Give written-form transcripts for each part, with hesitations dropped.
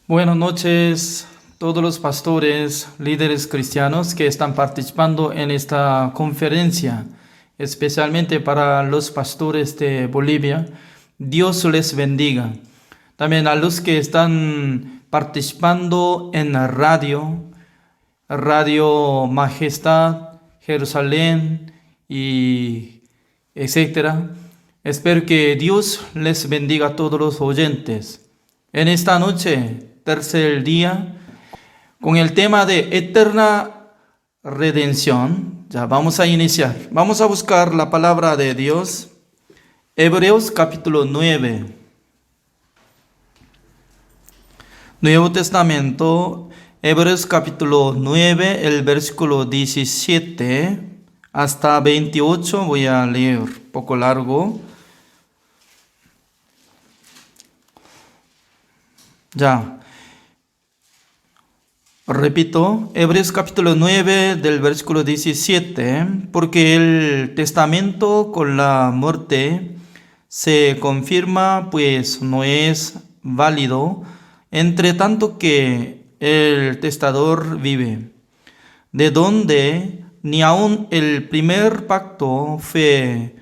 Buenas noches, todos los pastores, líderes cristianos que están participando en esta conferencia, especialmente para los pastores de Bolivia. Dios les bendiga. También a los que están participando en la Radio Majestad, Jerusalén y etcétera. Espero que Dios les bendiga a todos los oyentes. En esta noche, tercer día, con el tema de eterna redención, ya vamos a iniciar. Vamos a buscar la palabra de Dios. Hebreos capítulo 9. Nuevo Testamento, Hebreos capítulo 9, el versículo 17 hasta 28. Voy a leer, un poco largo. Ya. Repito, Hebreos capítulo 9 del versículo 17, porque el testamento con la muerte se confirma, pues no es válido, entre tanto que el testador vive, de donde ni aun el primer pacto fue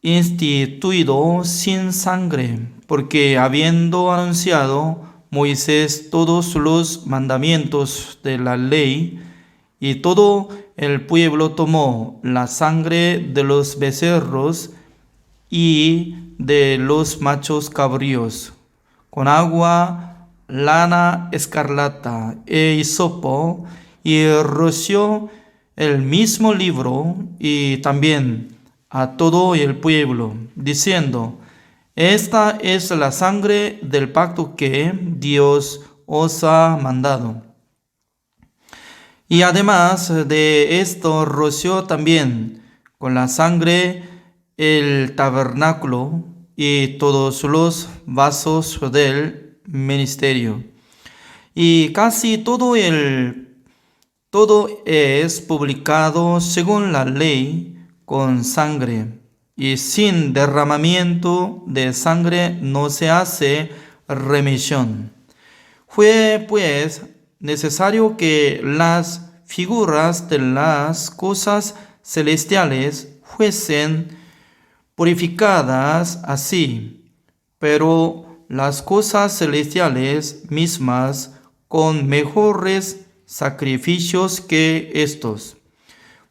instituido sin sangre, porque habiendo anunciado Moisés todos los mandamientos de la ley, y todo el pueblo tomó la sangre de los becerros y de los machos cabríos, con agua, lana escarlata e hisopo, y roció el mismo libro y también a todo el pueblo, diciendo: esta es la sangre del pacto que Dios os ha mandado. Y además de esto, roció también con la sangre el tabernáculo y todos los vasos del ministerio. Y casi todo es publicado según la ley con sangre. Y sin derramamiento de sangre no se hace remisión. Fue pues necesario que las figuras de las cosas celestiales fuesen purificadas así, pero las cosas celestiales mismas con mejores sacrificios que estos,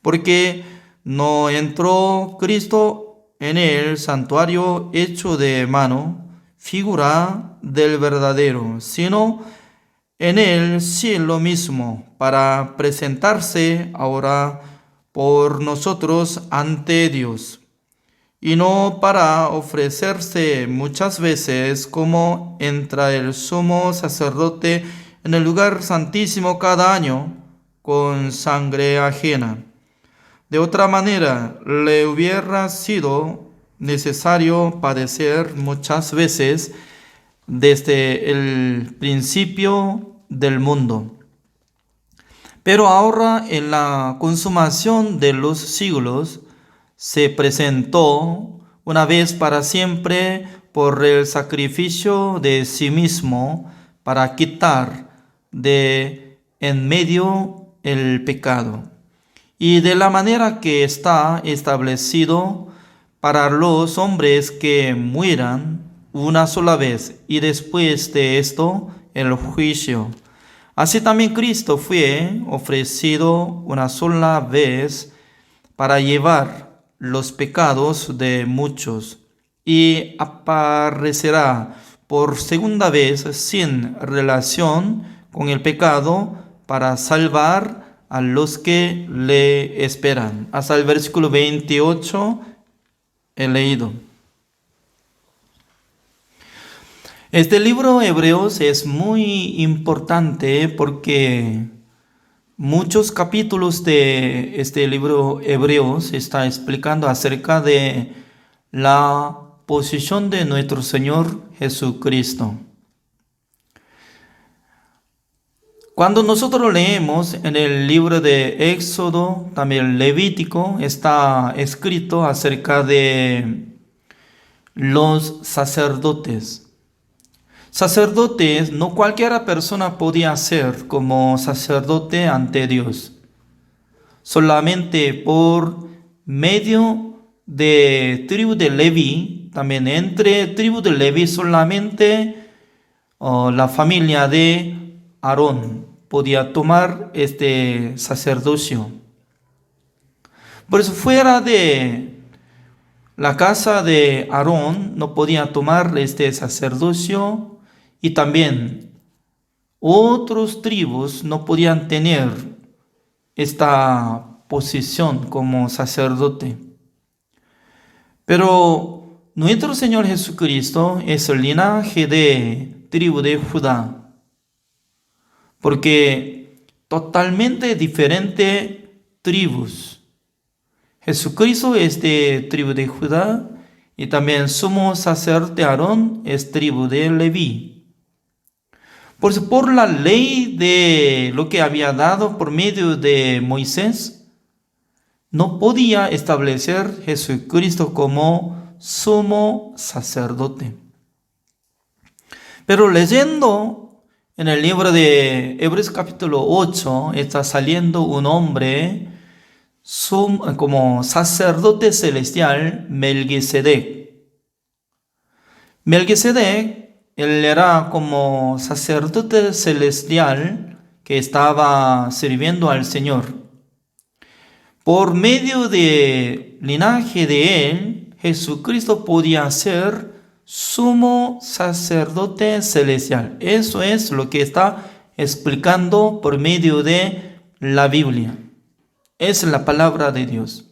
porque no entró Cristo en el santuario hecho de mano, figura del verdadero, sino en el cielo mismo, para presentarse ahora por nosotros ante Dios, y no para ofrecerse muchas veces como entra el sumo sacerdote en el lugar santísimo cada año con sangre ajena. De otra manera, le hubiera sido necesario padecer muchas veces desde el principio del mundo. Pero ahora, en la consumación de los siglos, se presentó una vez para siempre por el sacrificio de sí mismo para quitar de en medio el pecado. Y de la manera que está establecido para los hombres que mueran una sola vez, y después de esto el juicio. Así también Cristo fue ofrecido una sola vez para llevar los pecados de muchos, y aparecerá por segunda vez sin relación con el pecado para salvar a los que le esperan. Hasta el versículo 28 he leído. Este libro Hebreos es muy importante porque muchos capítulos de este libro Hebreos está explicando acerca de la posición de nuestro Señor Jesucristo. Cuando nosotros leemos en el libro de Éxodo, también Levítico, está escrito acerca de los sacerdotes. Sacerdotes, no cualquiera persona podía ser como sacerdote ante Dios. Solamente por medio de tribu de Leví, también entre tribu de Leví solamente la familia de Aarón podía tomar este sacerdocio. Por eso fuera de la casa de Aarón no podía tomar este sacerdocio, y también otros tribus no podían tener esta posición como sacerdote. Pero nuestro Señor Jesucristo es el linaje de tribu de Judá, porque totalmente diferente tribus. Jesucristo es de tribu de Judá y también sumo sacerdote Aarón es tribu de Leví. Por la ley de lo que había dado por medio de Moisés, no podía establecer Jesucristo como sumo sacerdote. Pero leyendo en el libro de Hebreos capítulo 8, está saliendo un hombre como sacerdote celestial, Melquisedec. Melquisedec, él era como sacerdote celestial que estaba sirviendo al Señor. Por medio del linaje de él, Jesucristo podía ser sumo sacerdote celestial. Eso es lo que está explicando por medio de la Biblia. Es la palabra de Dios.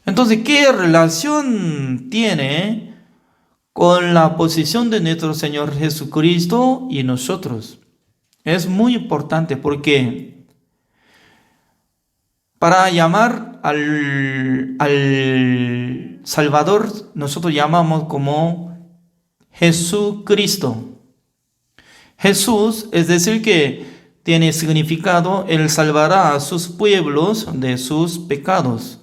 Entonces, ¿qué relación tiene con la posición de nuestro Señor Jesucristo y nosotros? Es muy importante porque para llamar al Salvador, nosotros llamamos como Jesucristo. Jesús, es decir, que tiene significado, Él salvará a sus pueblos de sus pecados.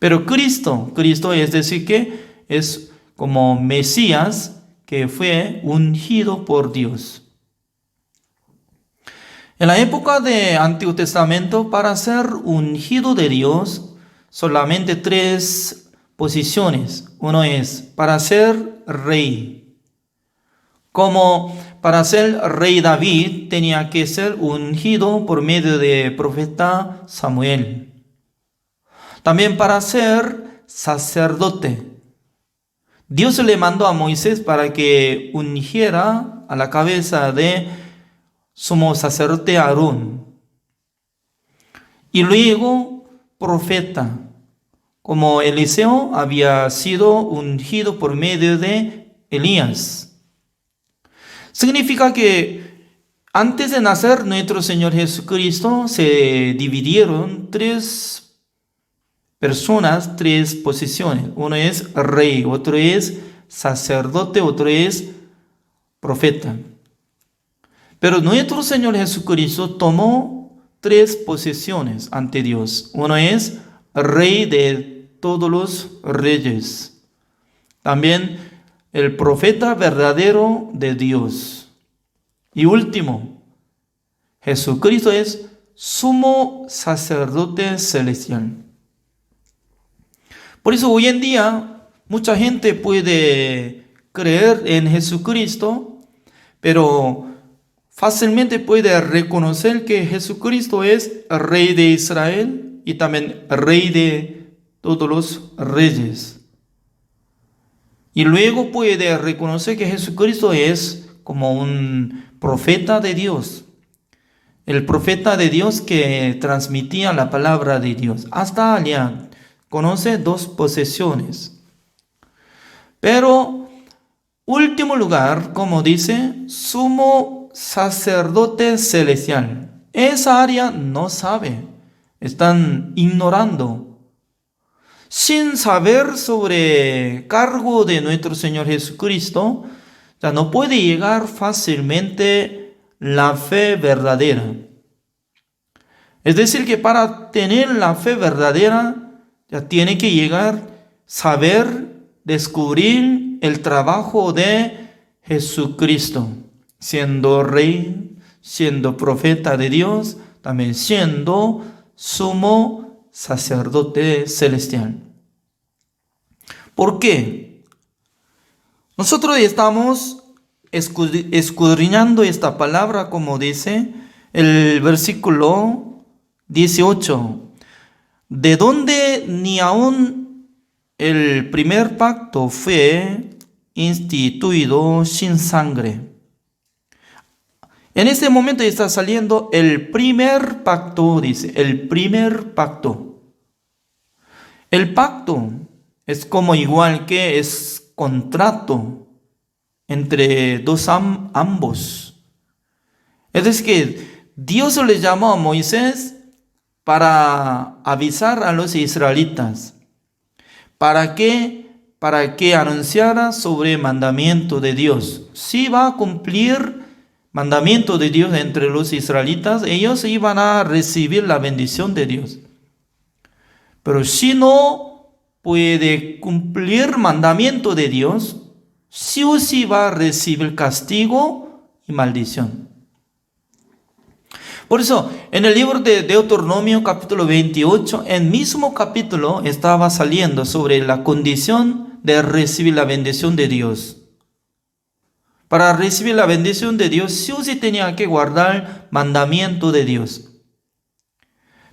Pero Cristo es decir, que es como Mesías que fue ungido por Dios. En la época del Antiguo Testamento, para ser ungido de Dios, solamente 3 posiciones. Uno es para ser rey. Como para ser rey David tenía que ser ungido por medio del profeta Samuel. También para ser sacerdote. Dios le mandó a Moisés para que ungiera a la cabeza de sumo sacerdote Aarón. Y luego profeta, como Eliseo había sido ungido por medio de Elías. Significa que antes de nacer nuestro Señor Jesucristo se dividieron 3 personas, 3 posiciones. Uno es rey, otro es sacerdote, otro es profeta. Pero nuestro Señor Jesucristo tomó 3 posiciones ante Dios. Uno es rey de todos los reyes. También el profeta verdadero de Dios. Y último, Jesucristo es sumo sacerdote celestial. Por eso hoy en día mucha gente puede creer en Jesucristo, pero fácilmente puede reconocer que Jesucristo es Rey de Israel y también Rey de todos los reyes. Y luego puede reconocer que Jesucristo es como un profeta de Dios. El profeta de Dios que transmitía la palabra de Dios. Hasta allá conoce 2 posesiones. Pero último lugar, como dice, sumo sacerdote celestial. Esa área no sabe. Están ignorando. Sin saber sobre cargo de nuestro Señor Jesucristo, ya no puede llegar fácilmente la fe verdadera. Es decir, que para tener la fe verdadera, ya tiene que llegar, saber, descubrir el trabajo de Jesucristo, siendo rey, siendo profeta de Dios, también siendo sumo sacerdote celestial. ¿Por qué? Nosotros estamos escudriñando esta palabra, como dice el versículo 18, de donde ni aún el primer pacto fue instituido sin sangre. En este momento está saliendo el primer pacto, dice, el primer pacto. El pacto es como igual que es contrato entre ambos. Es decir, que Dios le llamó a Moisés para avisar a los israelitas. ¿Para qué? Para que anunciara sobre el mandamiento de Dios. Si va a cumplir mandamiento de Dios entre los israelitas, ellos iban a recibir la bendición de Dios. Pero si no puede cumplir mandamiento de Dios, sí o sí va a recibir castigo y maldición. Por eso, en el libro de Deuteronomio capítulo 28, el mismo capítulo estaba saliendo sobre la condición de recibir la bendición de Dios. Para recibir la bendición de Dios, sí o sí tenía que guardar mandamiento de Dios.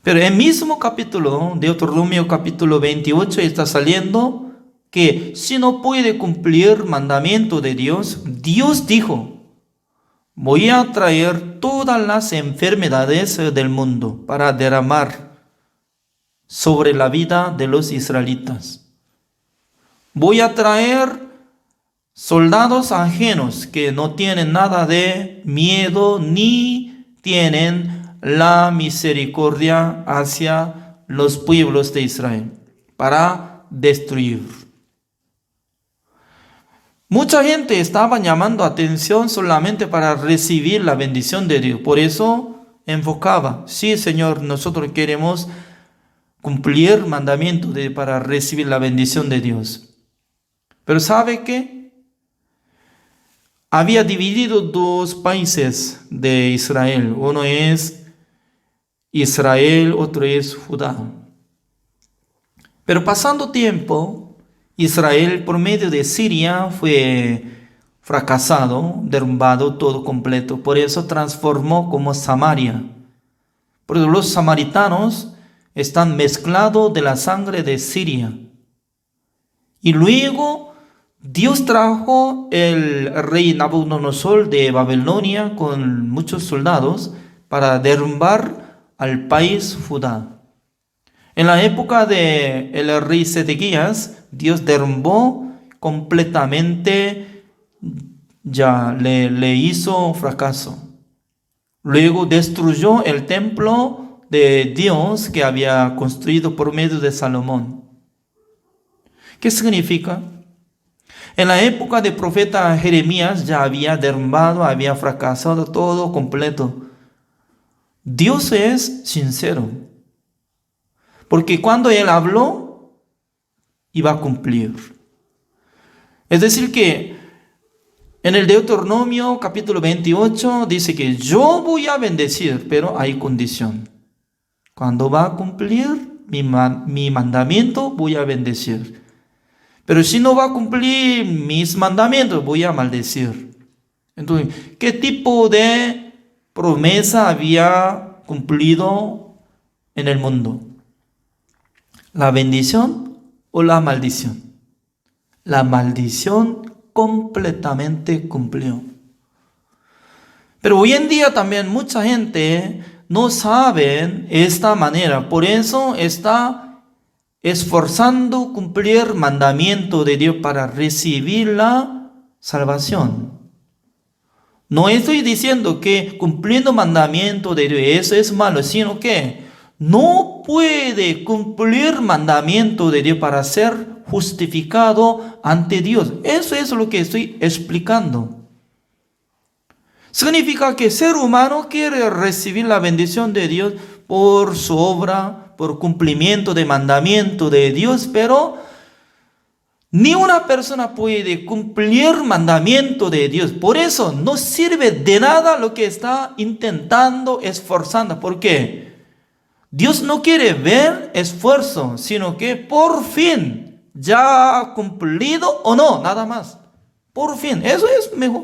Pero el mismo capítulo, Deuteronomio capítulo 28, está saliendo que si no puede cumplir mandamiento de Dios, Dios dijo: voy a traer todas las enfermedades del mundo para derramar sobre la vida de los israelitas. Voy a traer soldados ajenos que no tienen nada de miedo ni tienen la misericordia hacia los pueblos de Israel para destruir. Mucha gente estaba llamando atención solamente para recibir la bendición de Dios. Por eso enfocaba: sí, Señor, nosotros queremos cumplir mandamiento para recibir la bendición de Dios. Pero ¿sabe qué? Había dividido dos países de Israel. Uno es Israel, otro es Judá. Pero pasando tiempo, Israel por medio de Siria fue fracasado, derrumbado todo completo. Por eso transformó como Samaria. Por eso los samaritanos están mezclados de la sangre de Siria. Y luego Dios trajo el rey Nabucodonosor de Babilonia con muchos soldados para derrumbar al país Judá. En la época del rey Sedequías, Dios derrumbó completamente, ya le hizo fracaso. Luego destruyó el templo de Dios que había construido por medio de Salomón. ¿Qué significa? En la época del profeta Jeremías ya había derrumbado, había fracasado todo completo. Dios es sincero, porque cuando Él habló, iba a cumplir. Es decir que en el Deuteronomio capítulo 28 dice que yo voy a bendecir, pero hay condición. Cuando va a cumplir mi mandamiento, voy a bendecir. Pero si no va a cumplir mis mandamientos, voy a maldecir. Entonces, ¿qué tipo de promesa había cumplido en el mundo? ¿La bendición o la maldición? La maldición completamente cumplió. Pero hoy en día también mucha gente no sabe esta manera. Por eso está esforzando cumplir mandamiento de Dios para recibir la salvación. No estoy diciendo que cumpliendo mandamiento de Dios eso es malo, sino que no puede cumplir mandamiento de Dios para ser justificado ante Dios. Eso es lo que estoy explicando. Significa que el ser humano quiere recibir la bendición de Dios por su obra, por cumplimiento de mandamiento de Dios, pero Ni una persona puede cumplir mandamiento de Dios. Por eso no sirve de nada lo que está intentando, esforzando. ¿Por qué? Dios no quiere ver esfuerzo, sino que por fin ya ha cumplido o no, nada más. Por fin, eso es mejor.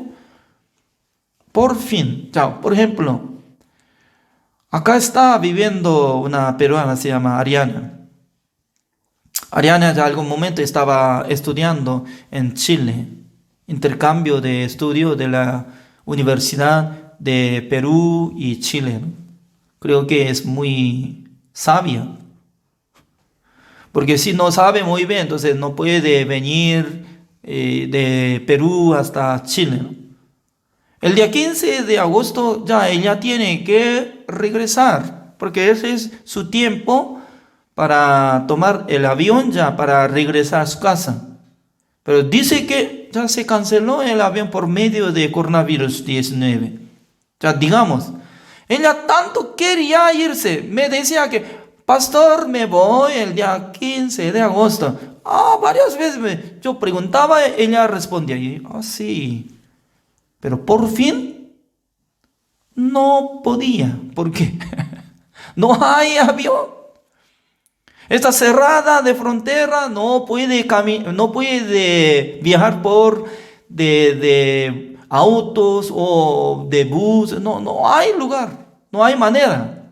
Por fin. Ya, por ejemplo, acá está viviendo una peruana, se llama Ariana. Ariana en algún momento estaba estudiando en Chile, intercambio de estudio de la Universidad de Perú y Chile, ¿no? Creo que es muy sabia, porque si no sabe muy bien, entonces no puede venir de Perú hasta Chile, ¿no? El día 15 de agosto ya ella tiene que regresar, porque ese es su tiempo para tomar el avión ya para regresar a su casa. Pero dice que ya se canceló el avión por medio de coronavirus 19. Ya digamos, ella tanto quería irse. Me decía que, pastor, me voy el día 15 de agosto. Varias veces yo preguntaba, ella respondía, sí. Pero por fin no podía. ¿Por qué? No hay avión. Está cerrada de frontera, no puede no puede viajar por de autos o de bus, no hay lugar, no hay manera.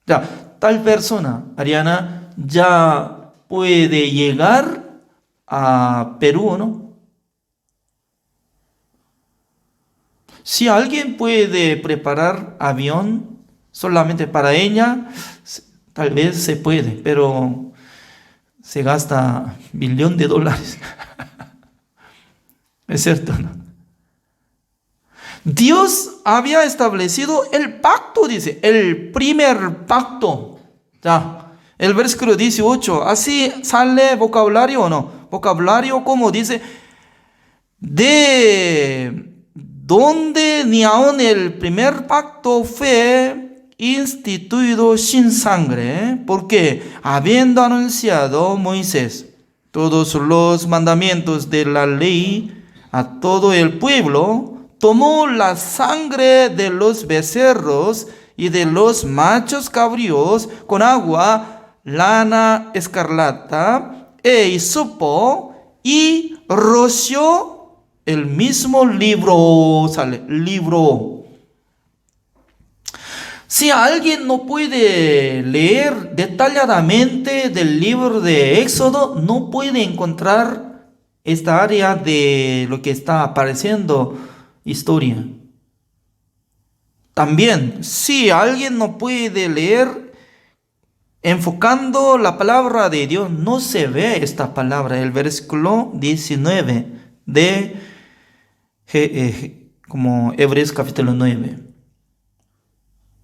Ya, tal persona, Ariana, ya puede llegar a Perú, ¿no? Si alguien puede preparar avión solamente para ella, tal vez se puede, pero se gasta $1.000.000.000. Es cierto, ¿no? Dios había establecido el pacto, dice, el primer pacto. Ya, el versículo 18, así sale vocabulario o no. Vocabulario como dice, de donde ni aun el primer pacto fue instituido sin sangre, porque habiendo anunciado Moisés todos los mandamientos de la ley a todo el pueblo, tomó la sangre de los becerros y de los machos cabríos con agua, lana escarlata e hisopo, y roció el mismo libro, sale, libro. Si alguien no puede leer detalladamente del libro de Éxodo, no puede encontrar esta área de lo que está apareciendo historia. También, si alguien no puede leer enfocando la palabra de Dios, no se ve esta palabra. El versículo 19 de como Hebreos capítulo 9.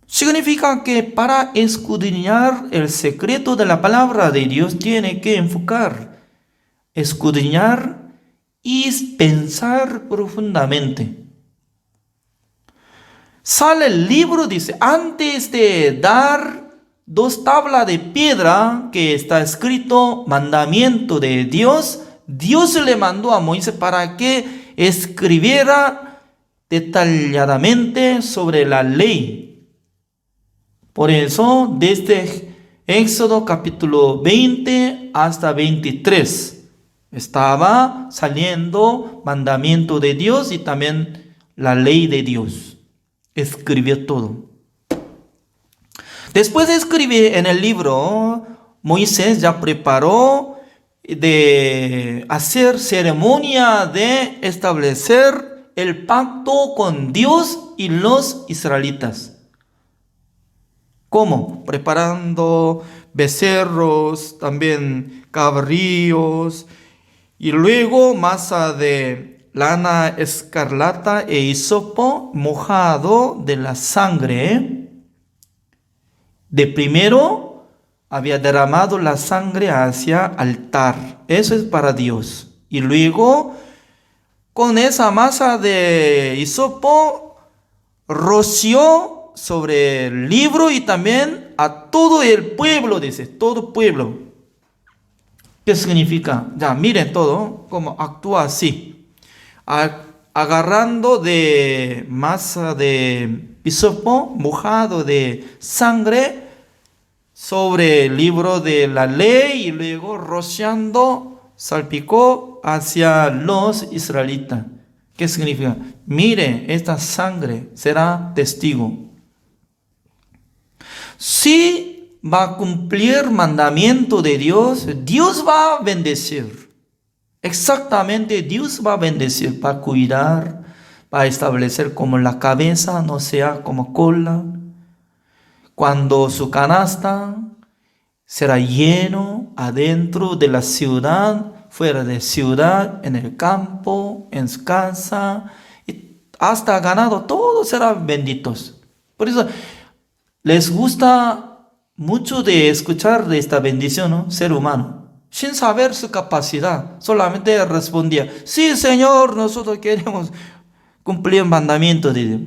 Significa que para escudriñar el secreto de la palabra de Dios tiene que enfocar, escudriñar y pensar profundamente. Sale el libro, dice, antes de dar 2 tablas de piedra que está escrito mandamiento de Dios, Dios le mandó a Moisés para que escribiera detalladamente sobre la ley. Por eso, desde Éxodo capítulo 20 hasta 23, estaba saliendo mandamiento de Dios y también la ley de Dios. Escribió todo. Después de escribir en el libro, Moisés ya preparó de hacer ceremonia de establecer el pacto con Dios y los israelitas. ¿Cómo? Preparando becerros, también cabríos, y luego masa de lana escarlata e hisopo mojado de la sangre. De primero había derramado la sangre hacia altar. Eso es para Dios. Y luego con esa masa de hisopo roció sobre el libro y también a todo el pueblo, dice, todo pueblo. ¿Qué significa? Ya, miren todo, cómo actúa así. Agarrando de masa de hisopo mojado de sangre sobre el libro de la ley y luego rociando, salpicó hacia los israelitas. ¿Qué significa? Mire, esta sangre será testigo. Si va a cumplir mandamiento de Dios, Dios va a bendecir. Exactamente, Dios va a bendecir, va a cuidar, va a establecer como la cabeza, no sea como cola. Cuando su canasta será lleno adentro de la ciudad, fuera de ciudad, en el campo, en su casa, y hasta ganado, todos serán benditos. Por eso les gusta mucho de escuchar de esta bendición, ¿no? Ser humano, sin saber su capacidad, solamente respondía, sí, Señor, nosotros queremos cumplir el mandamiento de Dios.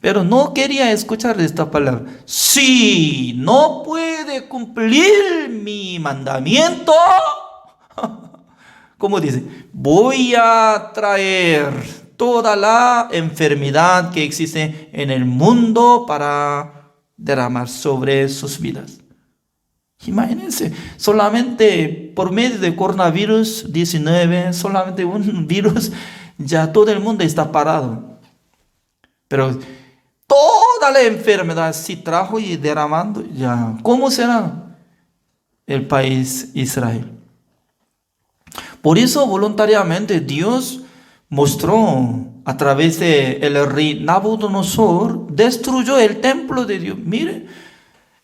Pero no quería escuchar esta palabra. Si no puede cumplir mi mandamiento, como dice, voy a traer toda la enfermedad que existe en el mundo para derramar sobre sus vidas. Imagínense, solamente por medio de coronavirus 19, solamente un virus, ya todo el mundo está parado. Pero toda la enfermedad si trajo y derramando, ya, ¿cómo será el país Israel? Por eso voluntariamente Dios mostró a través de el rey Nabucodonosor, destruyó el templo de Dios. Mire,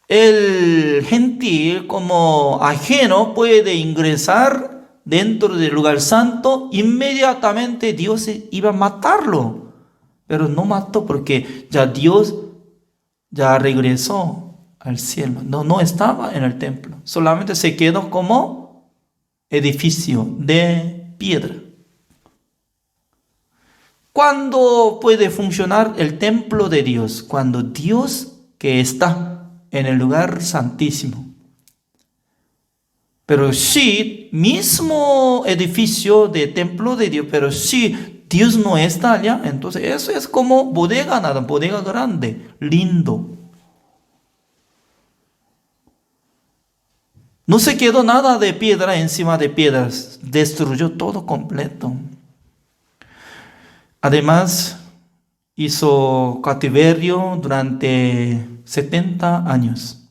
el gentil como ajeno puede ingresar dentro del lugar santo, inmediatamente Dios iba a matarlo. Pero no mató porque ya Dios ya regresó al cielo. No estaba en el templo. Solamente se quedó como edificio de piedra. ¿Cuándo puede funcionar el templo de Dios? Cuando Dios que está en el lugar santísimo. Pero si mismo edificio de templo de Dios, pero si Dios no está allá, entonces eso es como bodega, nada, bodega grande, lindo. No se quedó nada de piedra encima de piedras, destruyó todo completo. Además, hizo cautiverio durante 70 años.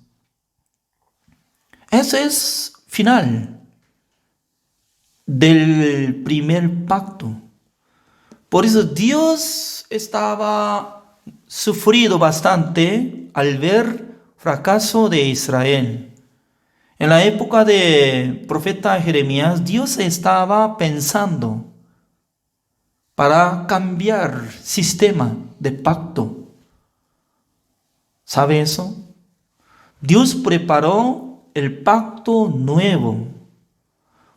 Ese es final del primer pacto. Por eso Dios estaba sufrido bastante al ver fracaso de Israel. En la época de profeta Jeremías, Dios estaba pensando para cambiar sistema de pacto. ¿Sabe eso? Dios preparó el pacto nuevo.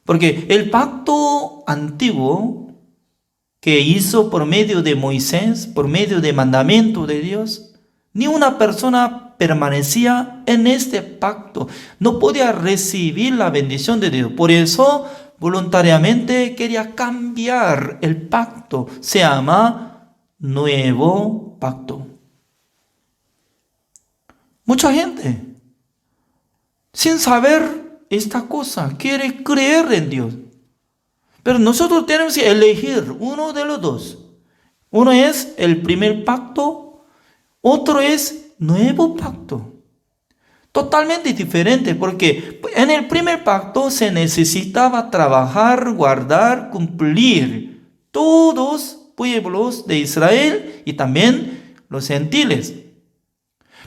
Porque el pacto antiguo que hizo por medio de Moisés, por medio de mandamiento de Dios, ni una persona permanecía en este pacto. No podía recibir la bendición de Dios. Por eso, voluntariamente quería cambiar el pacto. Se llama nuevo pacto. Mucha gente, sin saber esta cosa, quiere creer en Dios. Pero nosotros tenemos que elegir uno de los dos. Uno es el primer pacto, otro es nuevo pacto. Totalmente diferente, porque en el primer pacto se necesitaba trabajar, guardar, cumplir todos pueblos de Israel y también los gentiles.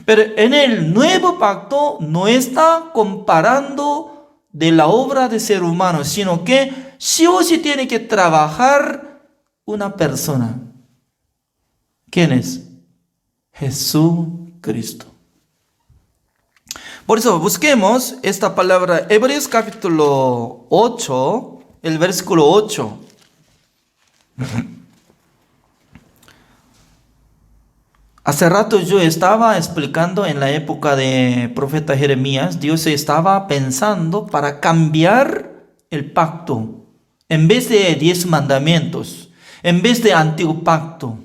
Pero en el nuevo pacto no está comparando de la obra de ser humano, sino que sí o sí tiene que trabajar una persona. ¿Quién es? Jesucristo. Por eso busquemos esta palabra, Hebreos capítulo 8, el versículo 8. Hace rato yo estaba explicando en la época de profeta Jeremías, Dios estaba pensando para cambiar el pacto. En vez de 10 mandamientos, en vez de antiguo pacto,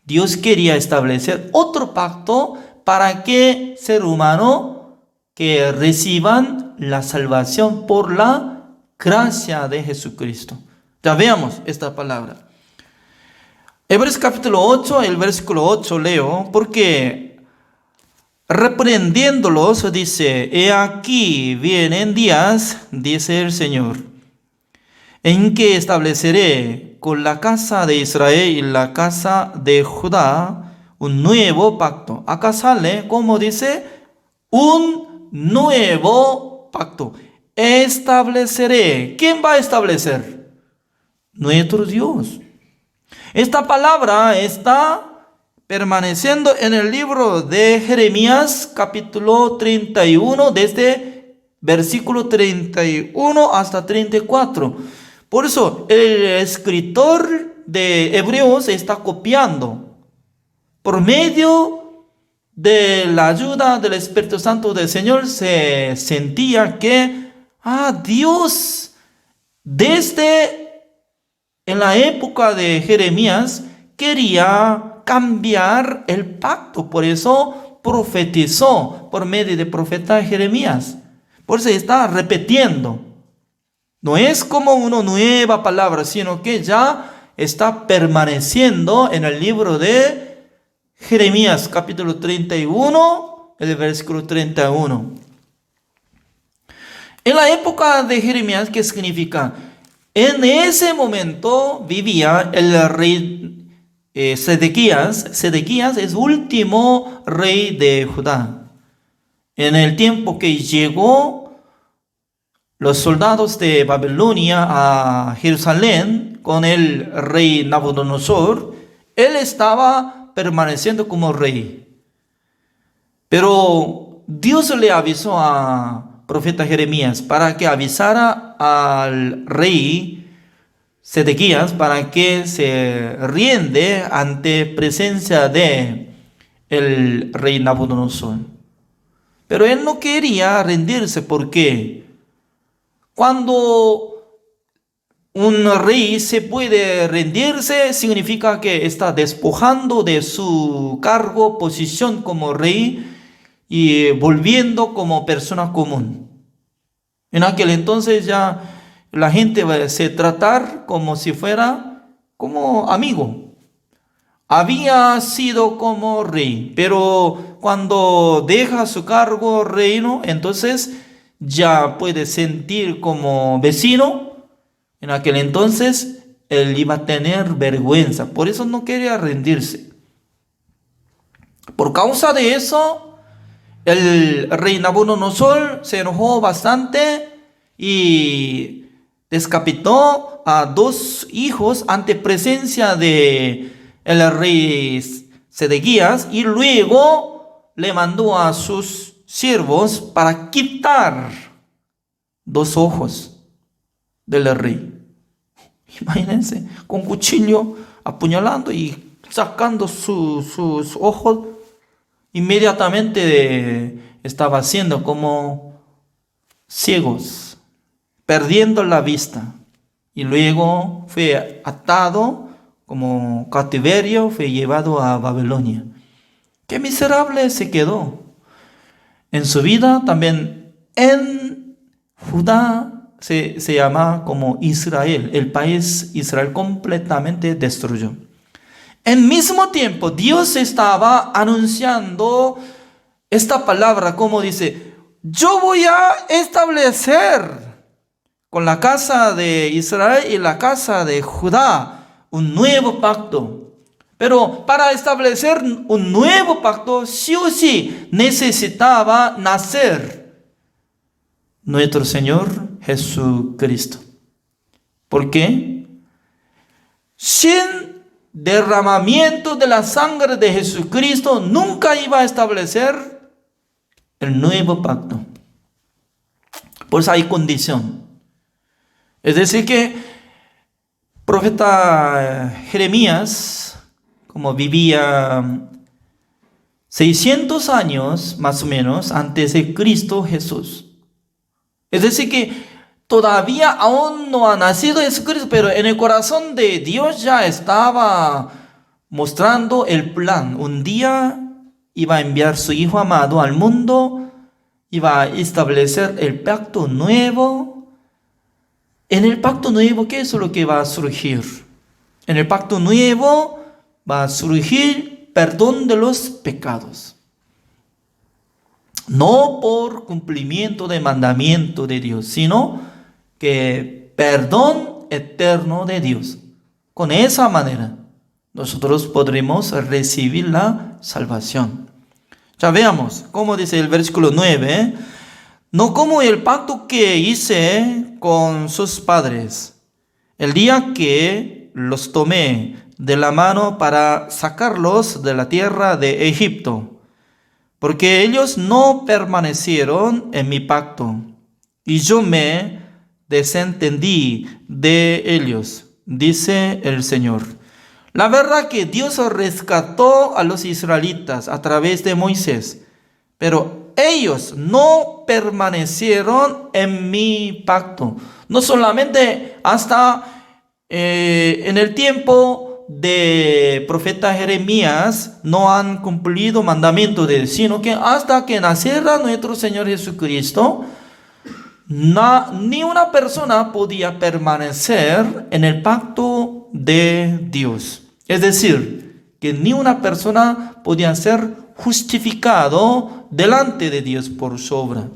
Dios quería establecer otro pacto para que ser humano que reciban la salvación por la gracia de Jesucristo. Ya veamos esta palabra. Hebreos capítulo 8, el versículo 8 leo, porque reprendiéndolos dice, he aquí vienen días, dice el Señor, en que estableceré con la casa de Israel y la casa de Judá un nuevo pacto. Acá sale, como dice, un nuevo pacto. Estableceré. ¿Quién va a establecer? Nuestro Dios. Esta palabra está permaneciendo en el libro de Jeremías, capítulo 31, desde versículo 31 hasta 34. Por eso el escritor de Hebreos está copiando por medio de la ayuda del Espíritu Santo del Señor. Se sentía que Dios desde en la época de Jeremías quería cambiar el pacto. Por eso profetizó por medio del profeta Jeremías. Por eso está repitiendo. No es como una nueva palabra, sino que ya está permaneciendo en el libro de Jeremías, capítulo 31, el versículo 31. En la época de Jeremías, ¿qué significa? En ese momento vivía el rey Sedequías. Sedequías es el último rey de Judá. En el tiempo que llegó los soldados de Babilonia a Jerusalén con el rey Nabucodonosor, él estaba permaneciendo como rey. Pero Dios le avisó a profeta Jeremías para que avisara al rey Sedequías para que se rinde ante presencia de el rey Nabucodonosor. Pero él no quería rendirse. ¿Por qué? Cuando un rey se puede rendirse, significa que está despojando de su cargo, posición como rey y volviendo como persona común. En aquel entonces ya la gente se tratar como si fuera como amigo. Había sido como rey, pero cuando deja su cargo reino, entonces ya puede sentir como vecino. En aquel entonces él iba a tener vergüenza, por eso no quería rendirse. Por causa de eso, el rey Nabucodonosor se enojó bastante y decapitó a 2 hijos ante presencia de el rey Sedequías, y luego le mandó a sus siervos para quitar 2 ojos del rey. Imagínense, con cuchillo apuñalando y sacando sus ojos. Inmediatamente estaba haciendo como ciegos, perdiendo la vista. Y luego fue atado como cautiverio, fue llevado a Babilonia. Qué miserable se quedó. En su vida también en Judá se llama como Israel. El país Israel completamente destruyó. En mismo tiempo, Dios estaba anunciando esta palabra, como dice: yo voy a establecer con la casa de Israel y la casa de Judá un nuevo pacto. Pero para establecer un nuevo pacto, sí o sí necesitaba nacer nuestro Señor Jesucristo. ¿Por qué? Sin derramamiento de la sangre de Jesucristo nunca iba a establecer el nuevo pacto. Por eso hay condición. Es decir que profeta Jeremías, como vivía 600 años más o menos antes de Cristo Jesús. Es decir que todavía aún no ha nacido Jesucristo, pero en el corazón de Dios ya estaba mostrando el plan. Un día iba a enviar su Hijo amado al mundo, iba a establecer el pacto nuevo. En el pacto nuevo, ¿qué es lo que va a surgir? En el pacto nuevo va a surgir perdón de los pecados. No por cumplimiento de mandamiento de Dios, sino que perdón eterno de Dios. Con esa manera, nosotros podremos recibir la salvación. Ya veamos, como dice el versículo 9, no como el pacto que hice con sus padres, el día que los tomé de la mano para sacarlos de la tierra de Egipto, porque ellos no permanecieron en mi pacto, y yo me desentendí de ellos, dice el Señor. La verdad que Dios rescató a los israelitas a través de Moisés, pero ellos no permanecieron en mi pacto. No solamente hasta en el tiempo de profeta Jeremías no han cumplido mandamiento de Dios, sino que hasta que naciera nuestro Señor Jesucristo, ni una persona podía permanecer en el pacto de Dios. Es decir, que ni una persona podía ser justificado delante de Dios por su obra.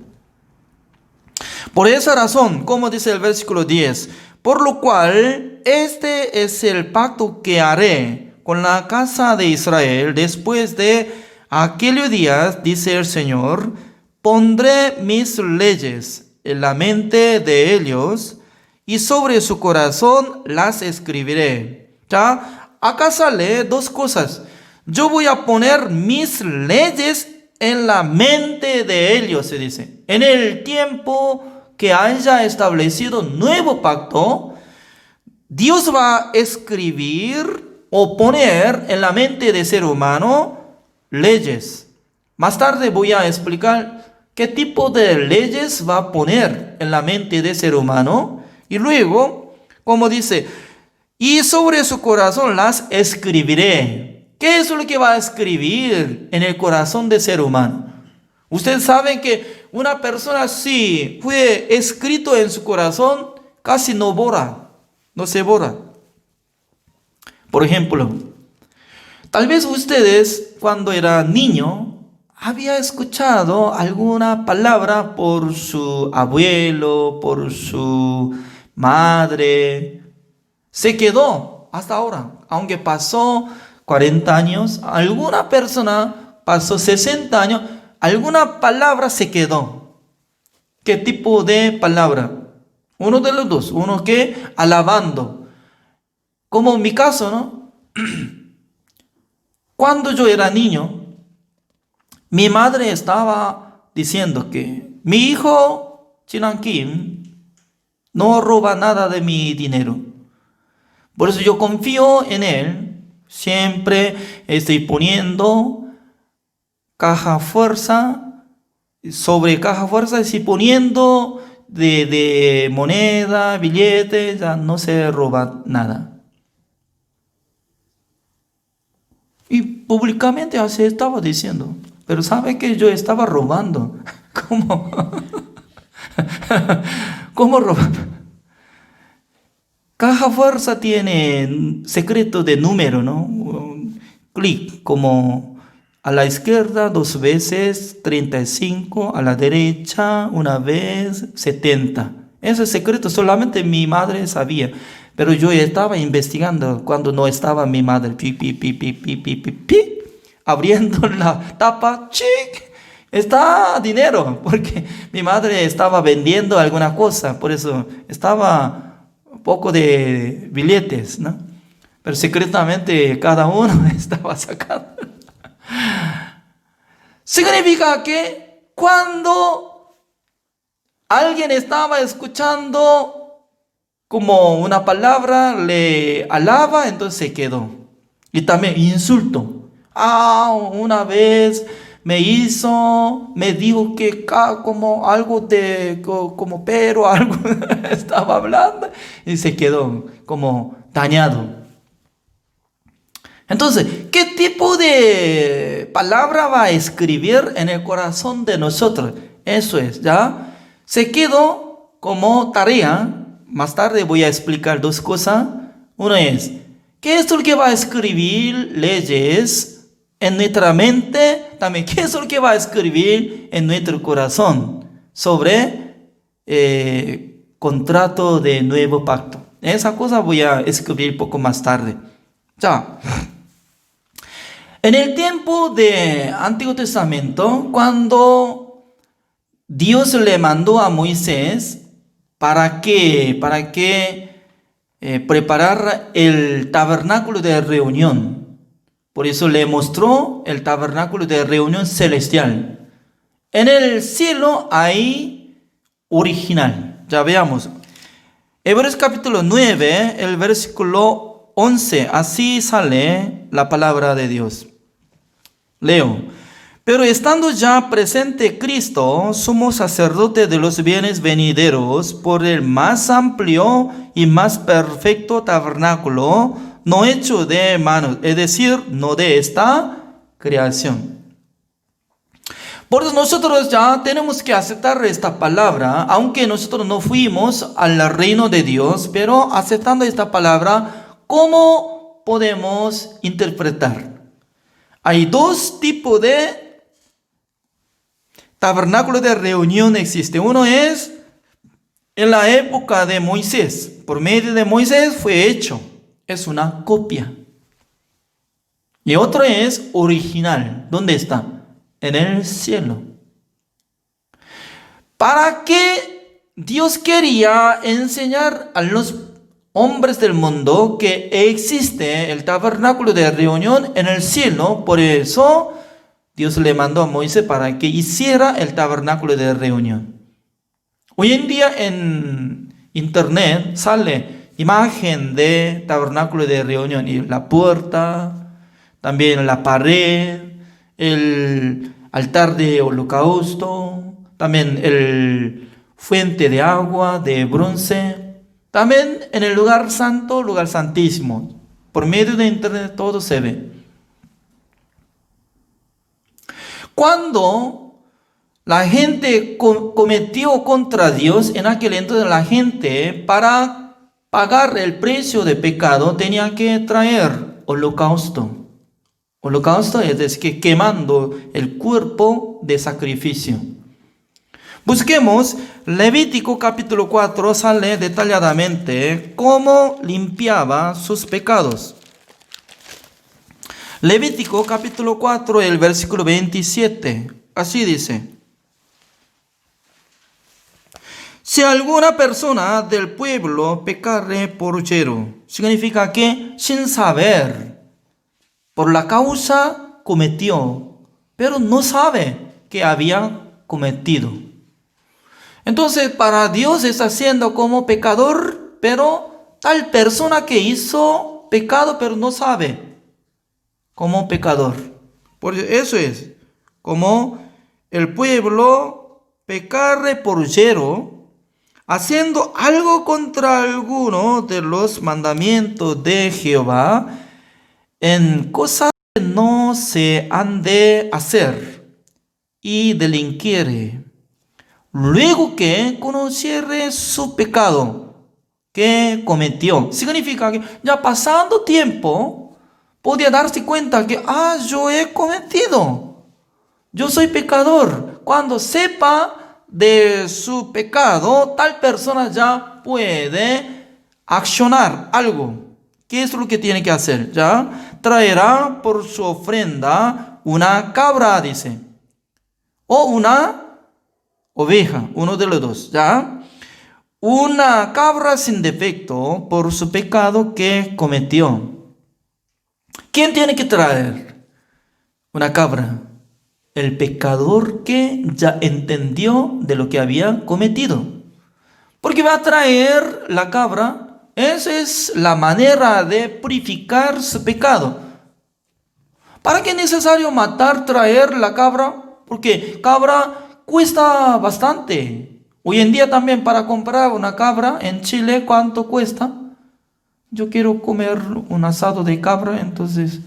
Por esa razón, como dice el versículo 10, por lo cual este es el pacto que haré con la casa de Israel después de aquellos días, dice el Señor, pondré mis leyes en la mente de ellos y sobre su corazón las escribiré. Ya, acá sale dos cosas. Yo voy a poner mis leyes en la mente de ellos, se dice. En el tiempo que haya establecido nuevo pacto, Dios va a escribir o poner en la mente del ser humano leyes. Más tarde voy a explicar qué tipo de leyes va a poner en la mente del ser humano. Y luego, como dice, y sobre su corazón las escribiré. ¿Qué es lo que va a escribir en el corazón del ser humano? Ustedes saben que una persona si fue escrito en su corazón, casi no se borra. Por ejemplo, tal vez ustedes cuando era niño había escuchado alguna palabra por su abuelo, por su madre. Se quedó hasta ahora, aunque pasó 40 años, alguna persona pasó 60 años, alguna palabra se quedó. ¿Qué tipo de palabra? Uno de los dos, uno que alabando. Como en mi caso, ¿no? Cuando yo era niño, mi madre estaba diciendo que mi hijo Chinan Kim no roba nada de mi dinero. Por eso yo confío en él. Siempre estoy poniendo caja fuerza sobre caja fuerza, estoy poniendo de moneda, billetes, ya no se roba nada. Y públicamente así estaba diciendo. Pero ¿sabe que yo estaba robando? ¿Cómo? ¿Cómo robar? Caja fuerza tiene secreto de número, ¿no? Clic, como a la izquierda 2 veces 35, a la derecha 1 vez 70. Ese secreto solamente mi madre sabía. Pero yo estaba investigando cuando no estaba mi madre. Abriendo la tapa, ¡chic! Está dinero, porque mi madre estaba vendiendo alguna cosa, por eso estaba poco de billetes, ¿no? Pero secretamente cada uno estaba sacando. Significa que cuando alguien estaba escuchando como una palabra, le alaba, entonces se quedó. Y también insulto. Una vez me dijo que como algo como pero, algo estaba hablando y se quedó como dañado. Entonces, ¿qué tipo de palabra va a escribir en el corazón de nosotros? Eso es, ¿ya? Se quedó como tarea. Más tarde voy a explicar dos cosas. Una es, ¿qué es lo que va a escribir leyes en nuestra mente? También, ¿qué es lo que va a escribir en nuestro corazón sobre contrato de nuevo pacto? Esa cosa voy a escribir poco más tarde. Ya. En el tiempo de Antiguo Testamento, cuando Dios le mandó a Moisés para que preparara el tabernáculo de reunión. Por eso le mostró el tabernáculo de reunión celestial. En el cielo hay original. Ya veamos. Hebreos capítulo 9, el versículo 11. Así sale la palabra de Dios. Leo. Pero estando ya presente Cristo, sumo sacerdote de los bienes venideros, por el más amplio y más perfecto tabernáculo, no hecho de manos, es decir, no de esta creación. Por eso nosotros ya tenemos que aceptar esta palabra, aunque nosotros no fuimos al reino de Dios, pero aceptando esta palabra, ¿cómo podemos interpretar? Hay dos tipos de tabernáculo de reunión existe. Uno es en la época de Moisés. Por medio de Moisés fue hecho. Es una copia. Y otro es original. ¿Dónde está? En el cielo. ¿Para qué Dios quería enseñar a los hombres del mundo que existe el tabernáculo de reunión en el cielo? Por eso Dios le mandó a Moisés para que hiciera el tabernáculo de reunión. Hoy en día en internet sale imagen de tabernáculo de reunión y la puerta, también la pared, el altar de holocausto, también el fuente de agua de bronce. También en el lugar santo, lugar santísimo. Por medio de internet todo se ve. Cuando la gente cometió contra Dios, en aquel entonces la gente para pagar el precio de pecado tenía que traer holocausto. Holocausto es decir, quemando el cuerpo de sacrificio. Busquemos Levítico capítulo 4, sale detalladamente cómo limpiaba sus pecados. Levítico capítulo 4, el versículo 27, así dice. Si alguna persona del pueblo pecare por hiero, significa que sin saber, por la causa cometió, pero no sabe que había cometido. Entonces, para Dios está siendo como pecador, pero tal persona que hizo pecado, pero no sabe, como pecador. Por eso es, como el pueblo pecare por hiero, haciendo algo contra alguno de los mandamientos de Jehová, en cosas que no se han de hacer, y delinquiere. Luego que conociere su pecado que cometió. Significa que ya pasando tiempo, podía darse cuenta que, yo he cometido. Yo soy pecador. Cuando sepa de su pecado, tal persona ya puede accionar algo. ¿Qué es lo que tiene que hacer? Ya traerá por su ofrenda una cabra, dice. O una oveja, uno de los dos, ¿ya? Una cabra sin defecto por su pecado que cometió. ¿Quién tiene que traer una cabra? El pecador que ya entendió de lo que había cometido. Porque va a traer la cabra. Esa es la manera de purificar su pecado. ¿Para qué es necesario matar, traer la cabra? Porque cabra cuesta bastante. Hoy en día también para comprar una cabra en Chile, ¿cuánto cuesta? Yo quiero comer un asado de cabra, entonces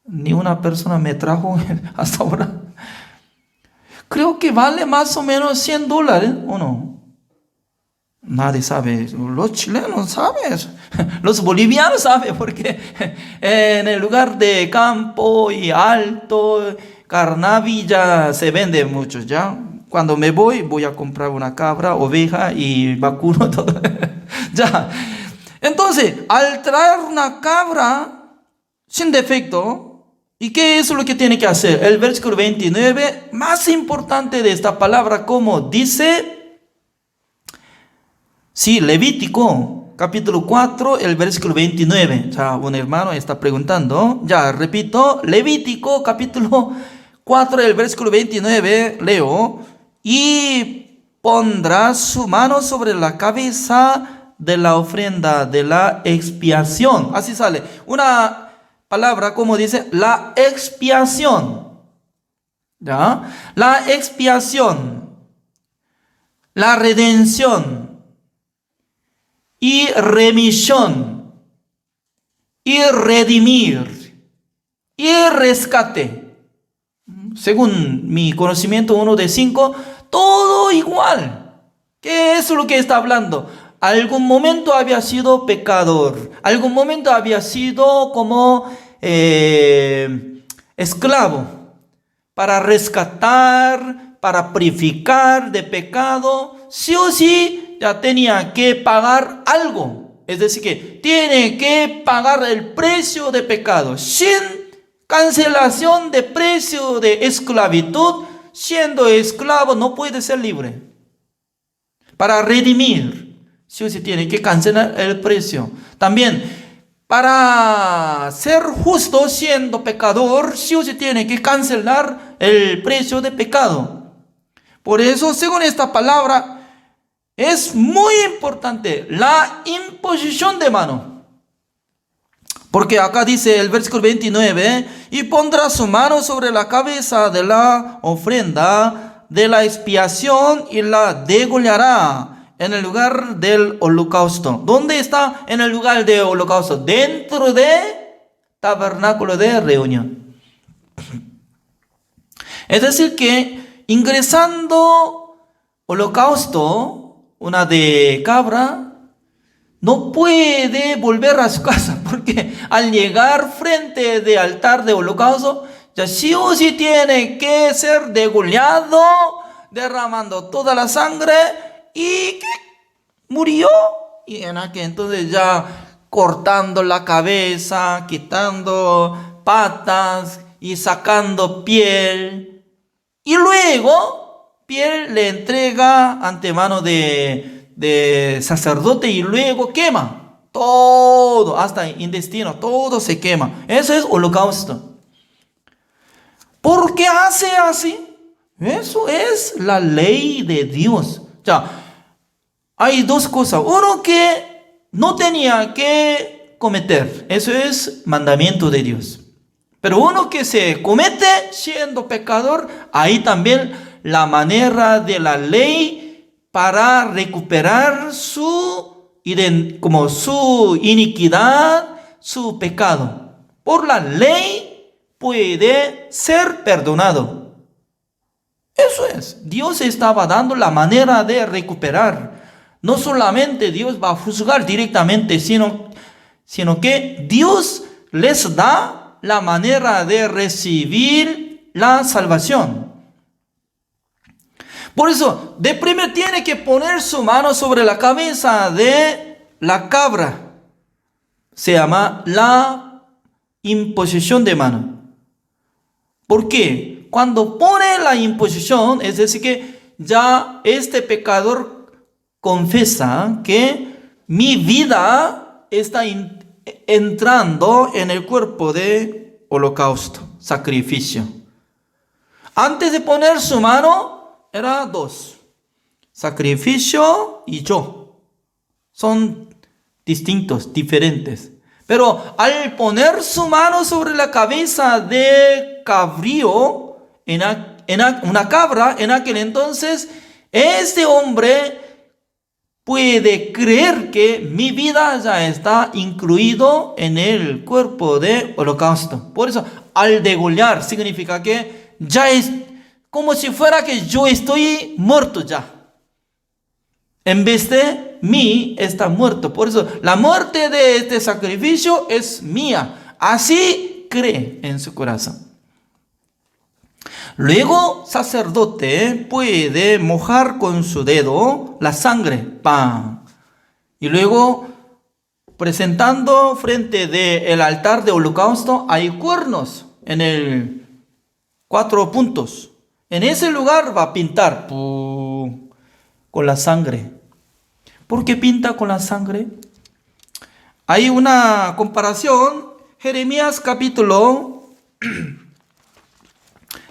ni una persona me trajo hasta ahora. Creo que vale más o menos $100, ¿o no? Nadie sabe, los chilenos saben, los bolivianos saben, porque en el lugar de campo y alto, Carnavi ya se vende mucho, ¿ya? Cuando me voy a comprar una cabra, oveja y vacuno, todo. Ya. Entonces, al traer una cabra sin defecto, ¿y qué es lo que tiene que hacer? El versículo 29, más importante de esta palabra, como dice... Sí, Levítico, capítulo 4, el versículo 29. Ya, un hermano está preguntando. Ya, repito, Levítico, capítulo 4, el versículo 29, leo. Y pondrá su mano sobre la cabeza de la ofrenda de la expiación. Así sale. Una palabra, como dice, la expiación. ¿Ya? La expiación. La redención. Y remisión, y redimir, y rescate. Según mi conocimiento 1 de 5, todo igual. ¿Qué es lo que está hablando? Algún momento había sido pecador, algún momento había sido como esclavo, para rescatar, para purificar de pecado, sí o sí ya tenía que pagar algo. Es decir, que tiene que pagar el precio de pecado. Sin cancelación de precio de esclavitud, siendo esclavo no puede ser libre. Para redimir, sí o sí tiene que cancelar el precio. También, para ser justo siendo pecador, sí o sí tiene que cancelar el precio de pecado. Por eso, según esta palabra, es muy importante la imposición de mano. Porque acá dice el versículo 29, y pondrá su mano sobre la cabeza de la ofrenda de la expiación y la degollará en el lugar del holocausto. ¿Dónde está en el lugar del holocausto? Dentro de tabernáculo de reunión. Es decir que ingresando holocausto, una de cabra, no puede volver a su casa, porque al llegar frente del altar de holocausto, ya sí o sí tiene que ser degollado, derramando toda la sangre, y que murió. Y en aquel entonces ya cortando la cabeza, quitando patas y sacando piel, y luego piel le entrega ante mano de sacerdote y luego quema todo, hasta intestino, todo se quema. Eso es holocausto. ¿Por qué hace así? Eso es la ley de Dios. Ya, hay dos cosas. Uno que no tenía que cometer. Eso es mandamiento de Dios. Pero uno que se comete siendo pecador, ahí también la manera de la ley para recuperar su iniquidad, su pecado. Por la ley puede ser perdonado. Eso es. Dios estaba dando la manera de recuperar. No solamente Dios va a juzgar directamente, sino que Dios les da la manera de recibir la salvación. Por eso, de primero tiene que poner su mano sobre la cabeza de la cabra. Se llama la imposición de mano. ¿Por qué? Cuando pone la imposición, es decir, que ya este pecador confiesa que mi vida está entrando en el cuerpo de holocausto, sacrificio. Antes de poner su mano, era dos: sacrificio y yo. Son distintos, diferentes. Pero al poner su mano sobre la cabeza de cabrío, una cabra, en aquel entonces, este hombre puede creer que mi vida ya está incluido en el cuerpo de holocausto. Por eso, al degollar significa que ya es como si fuera que yo estoy muerto ya. En vez de mí está muerto. Por eso, la muerte de este sacrificio es mía. Así cree en su corazón. Luego, sacerdote puede mojar con su dedo la sangre, ¡pam! Y luego, presentando frente del altar de holocausto, hay cuernos en el 4 puntos. En ese lugar va a pintar ¡pum! Con la sangre. ¿Por qué pinta con la sangre? Hay una comparación, Jeremías capítulo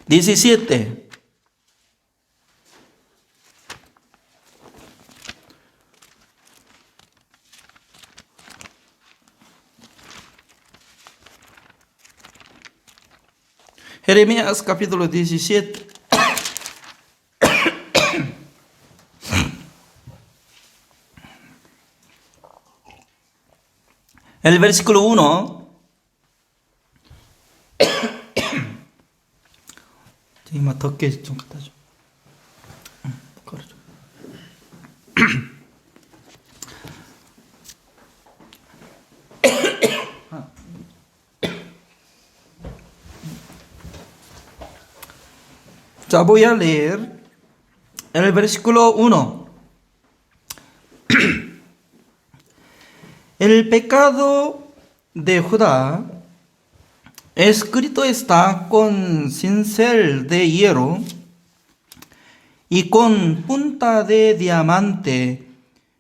17. Jeremías capítulo 17. El versículo 1. Ya voy a leer el versículo 1. El pecado de Judá escrito está con cincel de hierro y con punta de diamante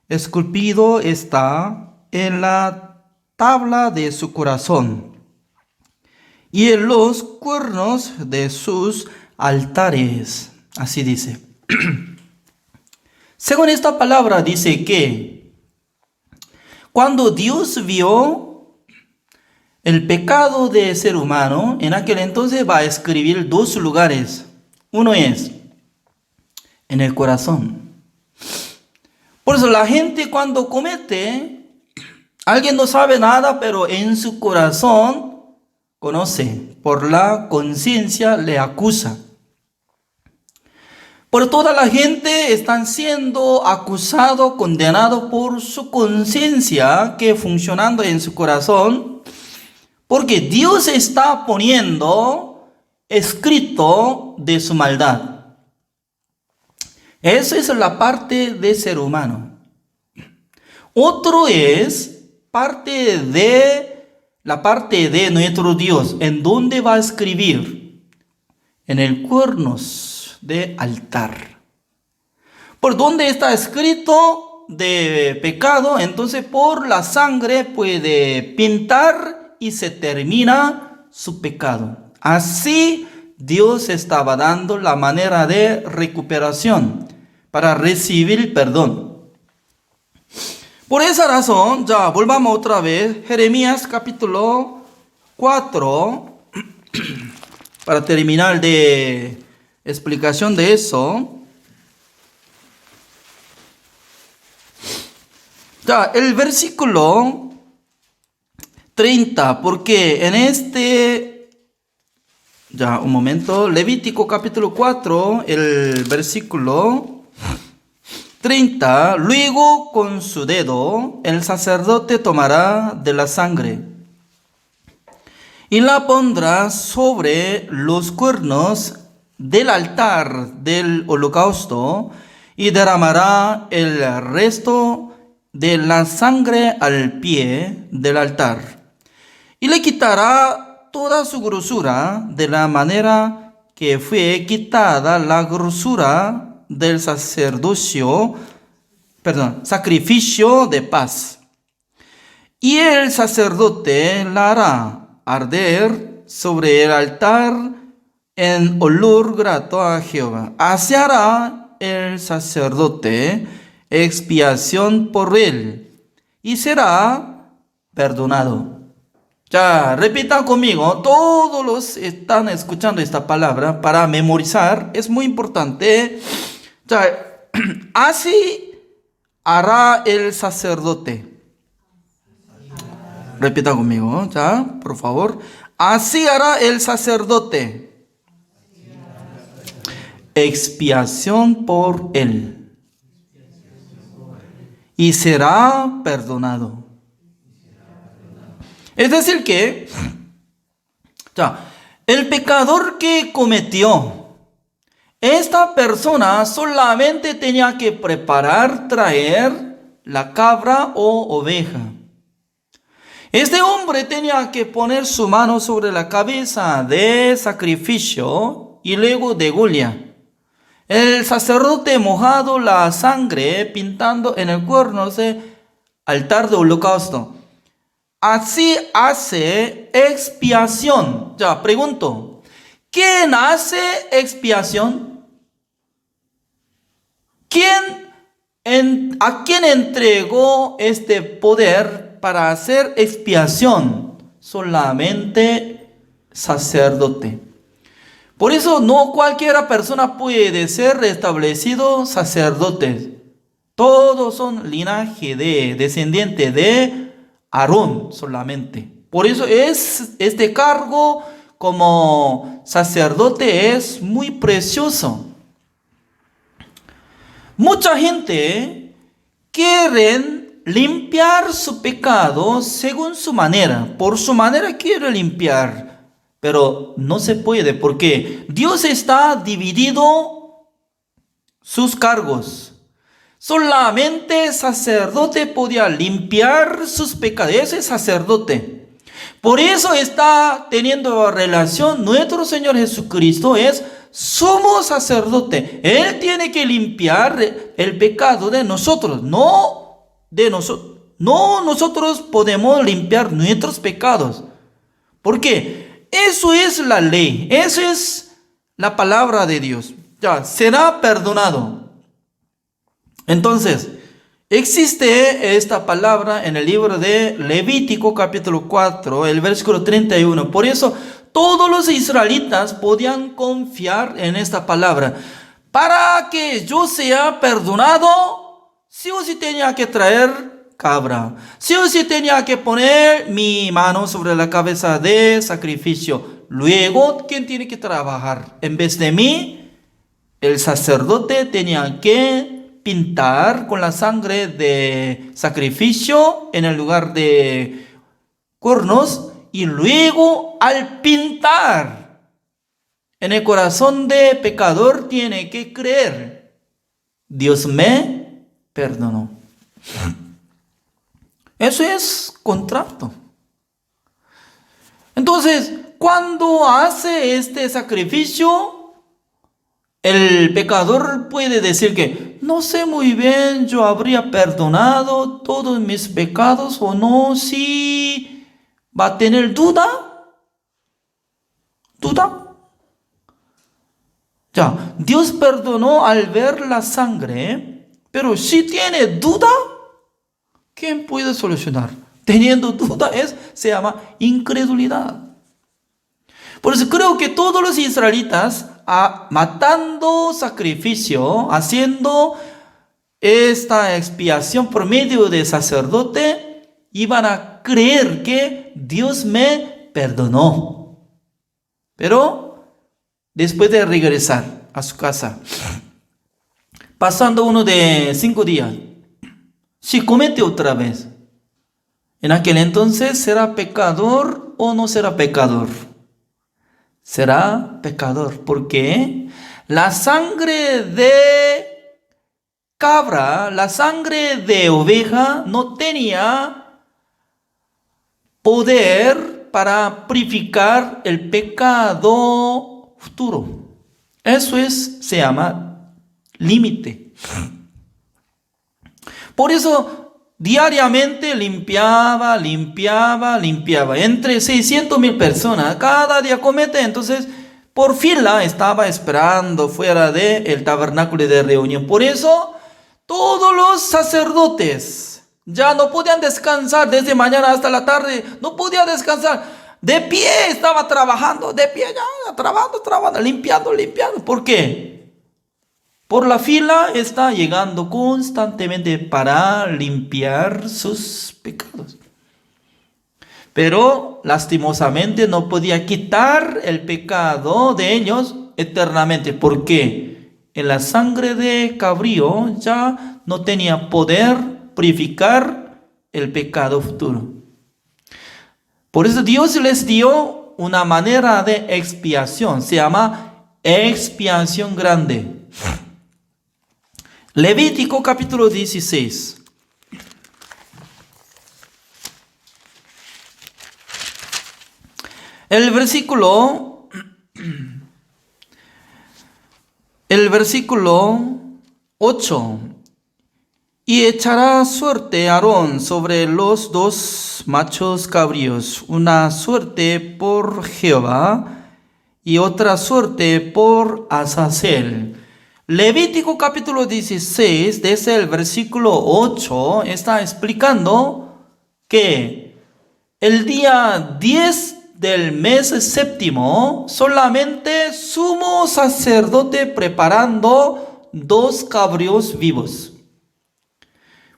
esculpido está en la tabla de su corazón y en los cuernos de sus altares. Así dice. Según esta palabra dice que cuando Dios vio el pecado de ser humano, en aquel entonces va a escribir 2 lugares. Uno es en el corazón. Por eso la gente cuando comete, alguien no sabe nada, pero en su corazón conoce, por la conciencia le acusa. Por toda la gente están siendo acusados, condenados por su conciencia que funcionando en su corazón, porque Dios está poniendo escrito de su maldad. Esa es la parte de ser humano. Otro es la parte de nuestro Dios. ¿En dónde va a escribir? En el cuernos de altar. Por donde está escrito de pecado, entonces por la sangre puede pintar y se termina su pecado. Así Dios estaba dando la manera de recuperación para recibir perdón. Por esa razón, ya volvamos otra vez, Jeremías capítulo 4, para terminar de explicación de eso. Ya, el versículo 30, porque en ya un momento, Levítico capítulo 4, el versículo 30, luego con su dedo el sacerdote tomará de la sangre y la pondrá sobre los cuernos del altar del holocausto y derramará el resto de la sangre al pie del altar y le quitará toda su grosura de la manera que fue quitada la grosura del sacrificio de paz. Y el sacerdote la hará arder sobre el altar en olor grato a Jehová. Así hará el sacerdote expiación por él y será perdonado. Ya, repita conmigo, todos los están escuchando esta palabra para memorizar, es muy importante. Ya, así hará el sacerdote. Repita conmigo, ya, por favor. Así hará el sacerdote. Expiación por él. Y será perdonado. Es decir que, ya, el pecador que cometió, esta persona solamente tenía que preparar, traer la cabra o oveja. Este hombre tenía que poner su mano sobre la cabeza de sacrificio y luego degüella. El sacerdote mojado la sangre pintando en el cuerno de altar de holocausto. Así hace expiación. Ya, pregunto, ¿quién hace expiación? ¿A quién entregó este poder para hacer expiación? Solamente sacerdote. Por eso no cualquiera persona puede ser establecido sacerdote. Todos son linaje de descendiente de Aarón solamente. Por eso este cargo como sacerdote es muy precioso. Mucha gente quiere limpiar su pecado según su manera. Por su manera quiere limpiar. Pero no se puede porque Dios está dividido sus cargos. Solamente sacerdote podía limpiar sus pecados. Ese sacerdote. Por eso está teniendo relación. Nuestro Señor Jesucristo es sumo sacerdote. Él tiene que limpiar el pecado de nosotros. No de nosotros. No nosotros podemos limpiar nuestros pecados. ¿Por qué? Eso es la ley. Eso es la palabra de Dios. Ya, será perdonado. Entonces, existe esta palabra en el libro de Levítico capítulo 4, el versículo 31. Por eso, todos los israelitas podían confiar en esta palabra. Para que yo sea perdonado, sí o sí tenía que traer cabra. Sí o sí tenía que poner mi mano sobre la cabeza de sacrificio. Luego, ¿quién tiene que trabajar? En vez de mí, el sacerdote tenía que pintar con la sangre de sacrificio en el lugar de cuernos. Y luego, al pintar en el corazón de pecador, tiene que creer: Dios me perdonó. Eso es contrato. Entonces, cuando hace este sacrificio, el pecador puede decir que no sé muy bien, yo habría perdonado todos mis pecados o no. Si va a tener duda. Ya, Dios perdonó al ver la sangre, pero si tiene duda, ¿quién puede solucionar? Teniendo duda se llama incredulidad. Por eso creo que todos los israelitas, matando sacrificio, haciendo esta expiación por medio de sacerdote, iban a creer que Dios me perdonó. Pero después de regresar a su casa, pasando uno de 5 días, si comete otra vez, en aquel entonces, ¿será pecador o no será pecador? Será pecador, porque la sangre de cabra, la sangre de oveja no tenía poder para purificar el pecado futuro. Eso se llama límite. Por eso diariamente limpiaba. Entre 600,000 personas cada día comete. Entonces, por fila estaba esperando fuera del tabernáculo de reunión. Por eso, todos los sacerdotes Ya no podían descansar desde mañana hasta la tarde. No podía descansar. De pie estaba trabajando. De pie ya, trabajando, limpiando. ¿Por qué? Por la fila está llegando constantemente para limpiar sus pecados. Pero lastimosamente no podía quitar el pecado de ellos eternamente. ¿Por qué? En la sangre de cabrío ya no tenía poder purificar el pecado futuro. Por eso Dios les dio una manera de expiación. Se llama expiación grande. Levítico capítulo 16. El versículo 8. Y echará suerte Aarón sobre los 2 machos cabríos, una suerte por Jehová y otra suerte por Azazel. Levítico capítulo 16, desde el versículo 8, está explicando que el día 10 del mes séptimo, solamente sumo sacerdote preparando 2 cabríos vivos.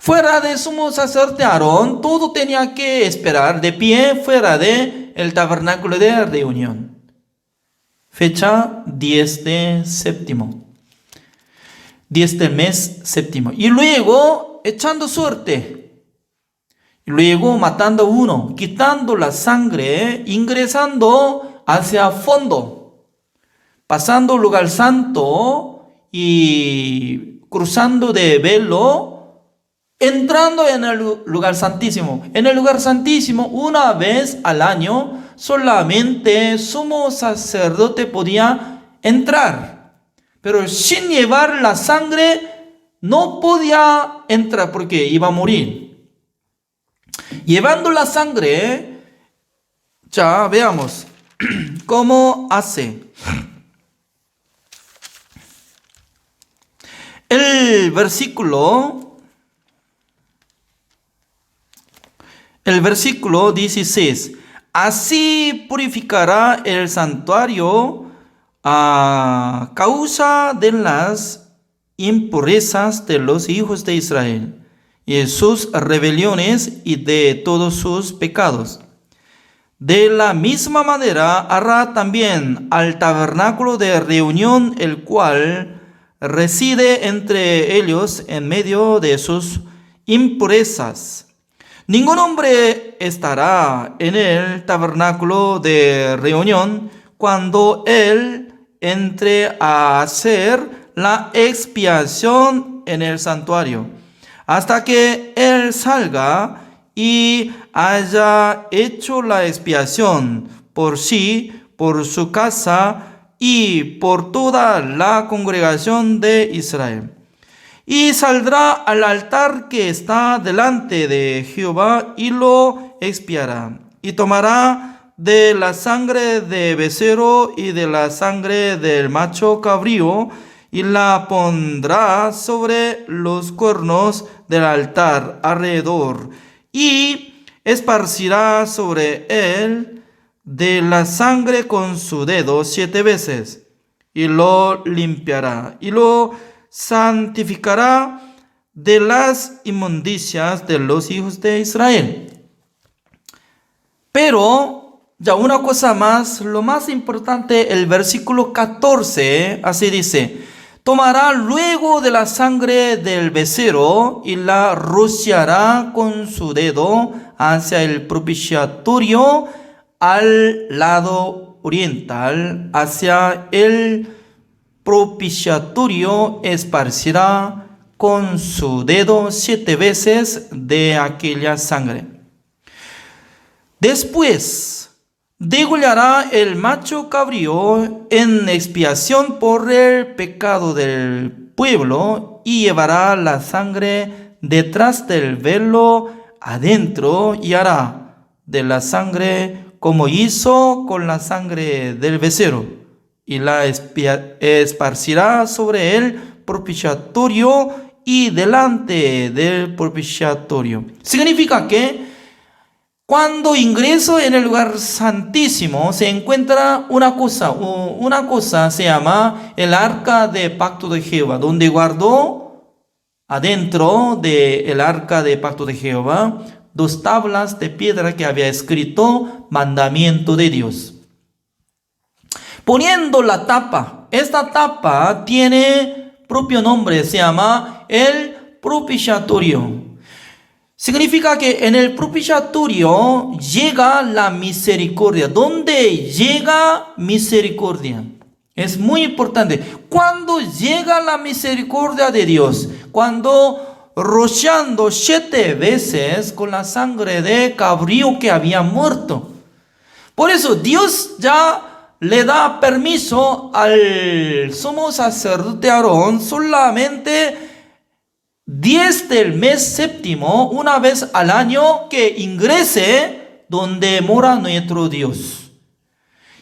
Fuera de sumo sacerdote Aarón, todo tenía que esperar de pie fuera de el tabernáculo de reunión. Fecha 10 de séptimo. 10 del mes séptimo. Y luego echando suerte. Y luego matando uno, quitando la sangre, ingresando hacia fondo, pasando lugar santo y cruzando de velo, entrando en el lugar santísimo. En el lugar santísimo, una vez al año, solamente sumo sacerdote podía entrar. Pero sin llevar la sangre, no podía entrar porque iba a morir. Llevando la sangre, ya veamos cómo hace. El versículo 16. Así purificará el santuario a causa de las impurezas de los hijos de Israel y de sus rebeliones y de todos sus pecados. De la misma manera hará también al tabernáculo de reunión, el cual reside entre ellos en medio de sus impurezas. Ningún hombre estará en el tabernáculo de reunión cuando él entre a hacer la expiación en el santuario, hasta que él salga y haya hecho la expiación por sí, por su casa y por toda la congregación de Israel. Y saldrá al altar que está delante de Jehová y lo expiará. Y tomará de la sangre de becerro y de la sangre del macho cabrío y la pondrá sobre los cuernos del altar alrededor. Y esparcirá sobre él de la sangre con su dedo 7 veces. Y lo limpiará. Y lo santificará de las inmundicias de los hijos de Israel. Pero, ya una cosa más, lo más importante, el versículo 14, así dice: tomará luego de la sangre del becerro y la rociará con su dedo hacia el propiciatorio al lado oriental, hacia el propiciatorio esparcirá con su dedo 7 veces de aquella sangre. Después degollará el macho cabrío en expiación por el pecado del pueblo y llevará la sangre detrás del velo adentro y hará de la sangre como hizo con la sangre del becerro. Y la esparcirá sobre el propiciatorio y delante del propiciatorio. Significa que cuando ingreso en el lugar santísimo se encuentra una cosa se llama el arca de pacto de Jehová, donde guardó adentro del arca de pacto de Jehová 2 tablas de piedra que había escrito mandamiento de Dios. Poniendo la tapa, esta tapa tiene propio nombre, se llama el propiciatorio. Significa que en el propiciatorio llega la misericordia. ¿Dónde llega misericordia? Es muy importante. Cuando llega la misericordia de Dios, cuando rociando 7 veces con la sangre de cabrío que había muerto. Por eso Dios ya le da permiso al sumo sacerdote Aarón solamente 10 del mes séptimo, una vez al año, que ingrese donde mora nuestro Dios.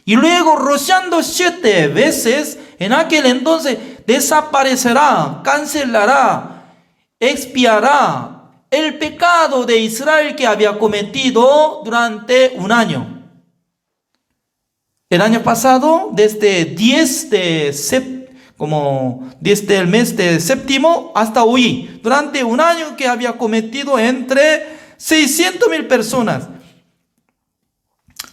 Y luego rociando 7 veces, en aquel entonces desaparecerá, cancelará, expiará el pecado de Israel que había cometido durante un año. El año pasado, desde 10 el mes de séptimo hasta hoy, durante un año que había cometido entre 600,000 personas.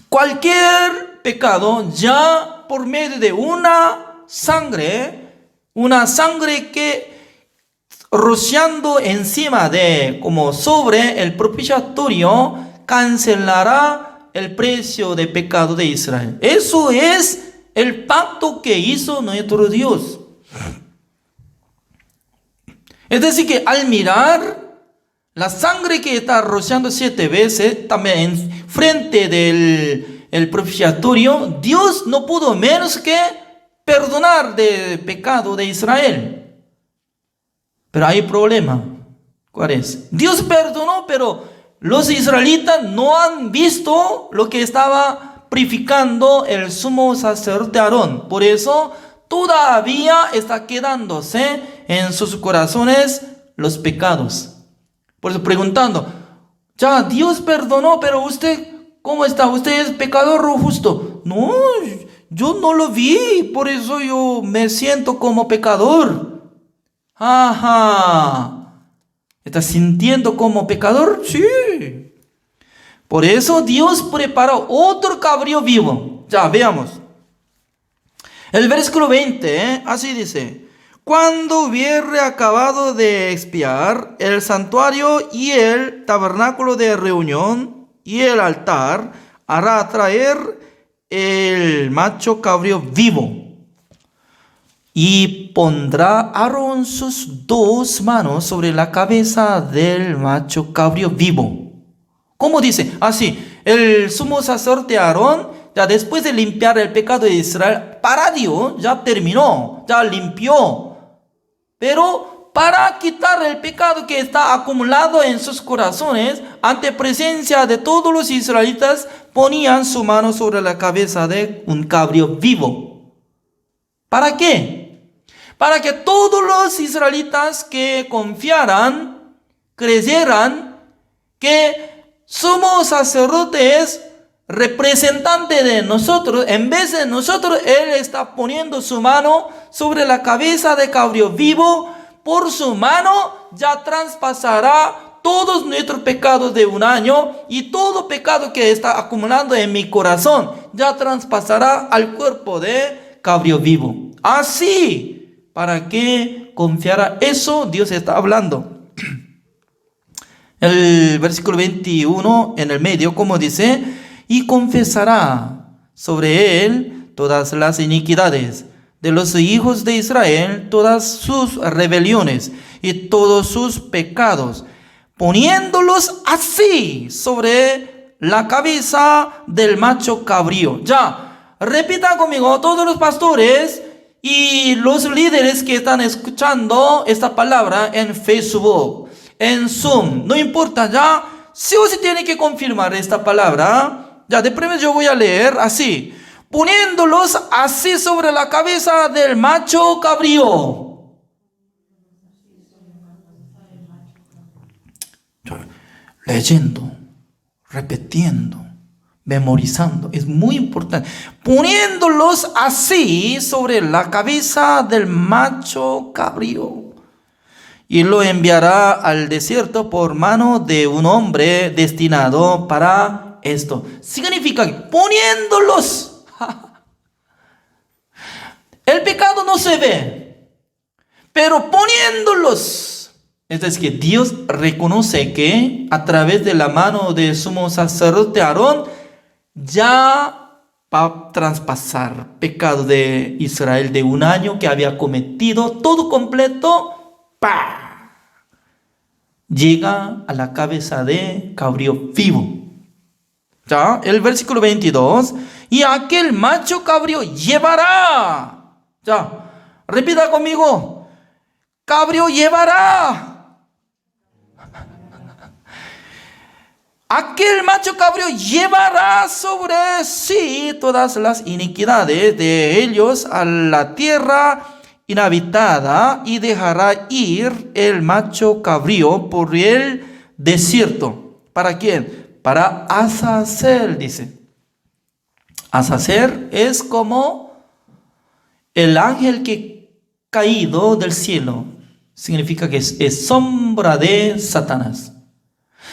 Cualquier pecado ya por medio de una sangre que rociando encima como sobre el propiciatorio, cancelará el precio de pecado de Israel. Eso es el pacto que hizo nuestro Dios. Es decir, que al mirar la sangre que está rociando 7 veces, también en frente del propiciatorio, Dios no pudo menos que perdonar el pecado de Israel. Pero hay problema. ¿Cuál es? Dios perdonó, pero los israelitas no han visto lo que estaba purificando el sumo sacerdote Aarón. Por eso todavía está quedándose en sus corazones los pecados. Por eso preguntando, ya Dios perdonó, pero usted, ¿cómo está? ¿Usted es pecador o justo? No, yo no lo vi, por eso yo me siento como pecador. Ajá. ¿Estás sintiendo como pecador? Sí. Por eso Dios preparó otro cabrío vivo. Ya, veamos. El versículo 20, así dice: cuando hubiere acabado de expiar el santuario y el tabernáculo de reunión y el altar, hará traer el macho cabrío vivo. Y pondrá Aarón sus 2 manos sobre la cabeza del macho cabrío vivo. ¿Cómo dice? Así, el sumo sacerdote Aarón, ya después de limpiar el pecado de Israel, para Dios ya terminó, ya limpió. Pero para quitar el pecado que está acumulado en sus corazones, ante presencia de todos los israelitas, ponían su mano sobre la cabeza de un cabrío vivo. ¿Para qué? Para que todos los israelitas que confiaran, creyeran que sumo sacerdote es representante de nosotros. En vez de nosotros, Él está poniendo su mano sobre la cabeza de cabrío vivo. Por su mano ya traspasará todos nuestros pecados de un año, y todo pecado que está acumulando en mi corazón ya traspasará al cuerpo de cabrío vivo. Así, ¿para qué confiara eso? Dios está hablando. El versículo 21 en el medio, como dice: y confesará sobre él todas las iniquidades de los hijos de Israel, todas sus rebeliones y todos sus pecados, poniéndolos así sobre la cabeza del macho cabrío. Ya, repitan conmigo todos los pastores y los líderes que están escuchando esta palabra en Facebook, en Zoom, no importa, ya, sí o sí tiene que confirmar esta palabra. Ya, de primero yo voy a leer así: poniéndolos así sobre la cabeza del macho cabrío. leyendo, repitiendo, memorizando. Es muy importante. Poniéndolos así sobre la cabeza del macho cabrío. Y lo enviará al desierto por mano de un hombre destinado para esto. Significa que poniéndolos. El pecado no se ve, pero poniéndolos. Es decir, que Dios reconoce que a través de la mano del sumo sacerdote Aarón ya va a traspasar pecado de Israel de un año que había cometido, todo completo, ¡pah! Llega a la cabeza de cabrío vivo. Ya, el versículo 22, y aquel macho cabrío llevará. Ya, repita conmigo, cabrío llevará. Aquel macho cabrío llevará sobre sí todas las iniquidades de ellos a la tierra inhabitada y dejará ir el macho cabrío por el desierto. ¿Para quién? Para Azazel, dice. Azazel es como el ángel que caído del cielo. Significa que es sombra de Satanás.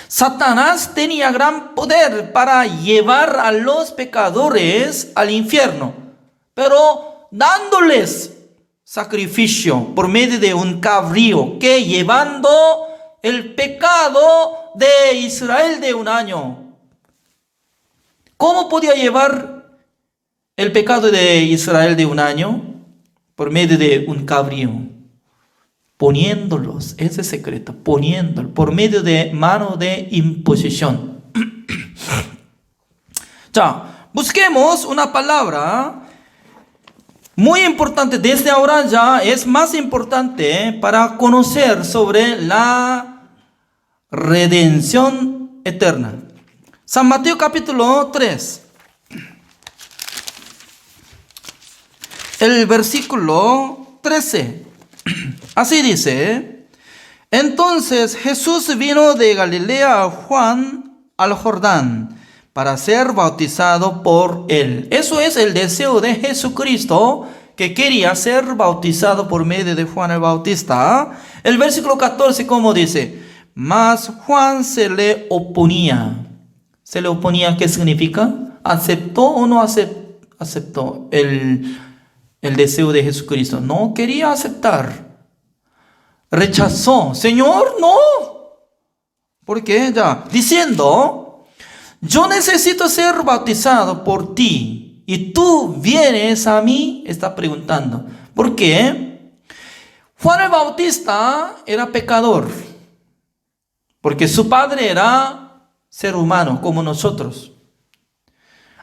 Satanás tenía gran poder para llevar a los pecadores al infierno, pero dándoles sacrificio por medio de un cabrío que llevando el pecado de Israel de un año. ¿Cómo podía llevar el pecado de Israel de un año? Por medio de un cabrío. Poniéndolos, ese secreto, poniéndolo por medio de mano de imposición. Ya, busquemos una palabra muy importante. Desde ahora ya es más importante para conocer sobre la redención eterna. San Mateo capítulo 3. El versículo 13. Así dice: entonces Jesús vino de Galilea a Juan al Jordán para ser bautizado por él. Eso es el deseo de Jesucristo, que quería ser bautizado por medio de Juan el Bautista. El versículo 14, ¿cómo dice? Mas Juan se le oponía. ¿Se le oponía qué significa? ¿Aceptó o no aceptó el deseo de Jesucristo? No quería aceptar. Rechazó. Señor, no. ¿Por qué? Ya, diciendo: yo necesito ser bautizado por ti y tú vienes a mí. Está preguntando. ¿Por qué? Juan el Bautista era pecador, porque su padre era ser humano como nosotros.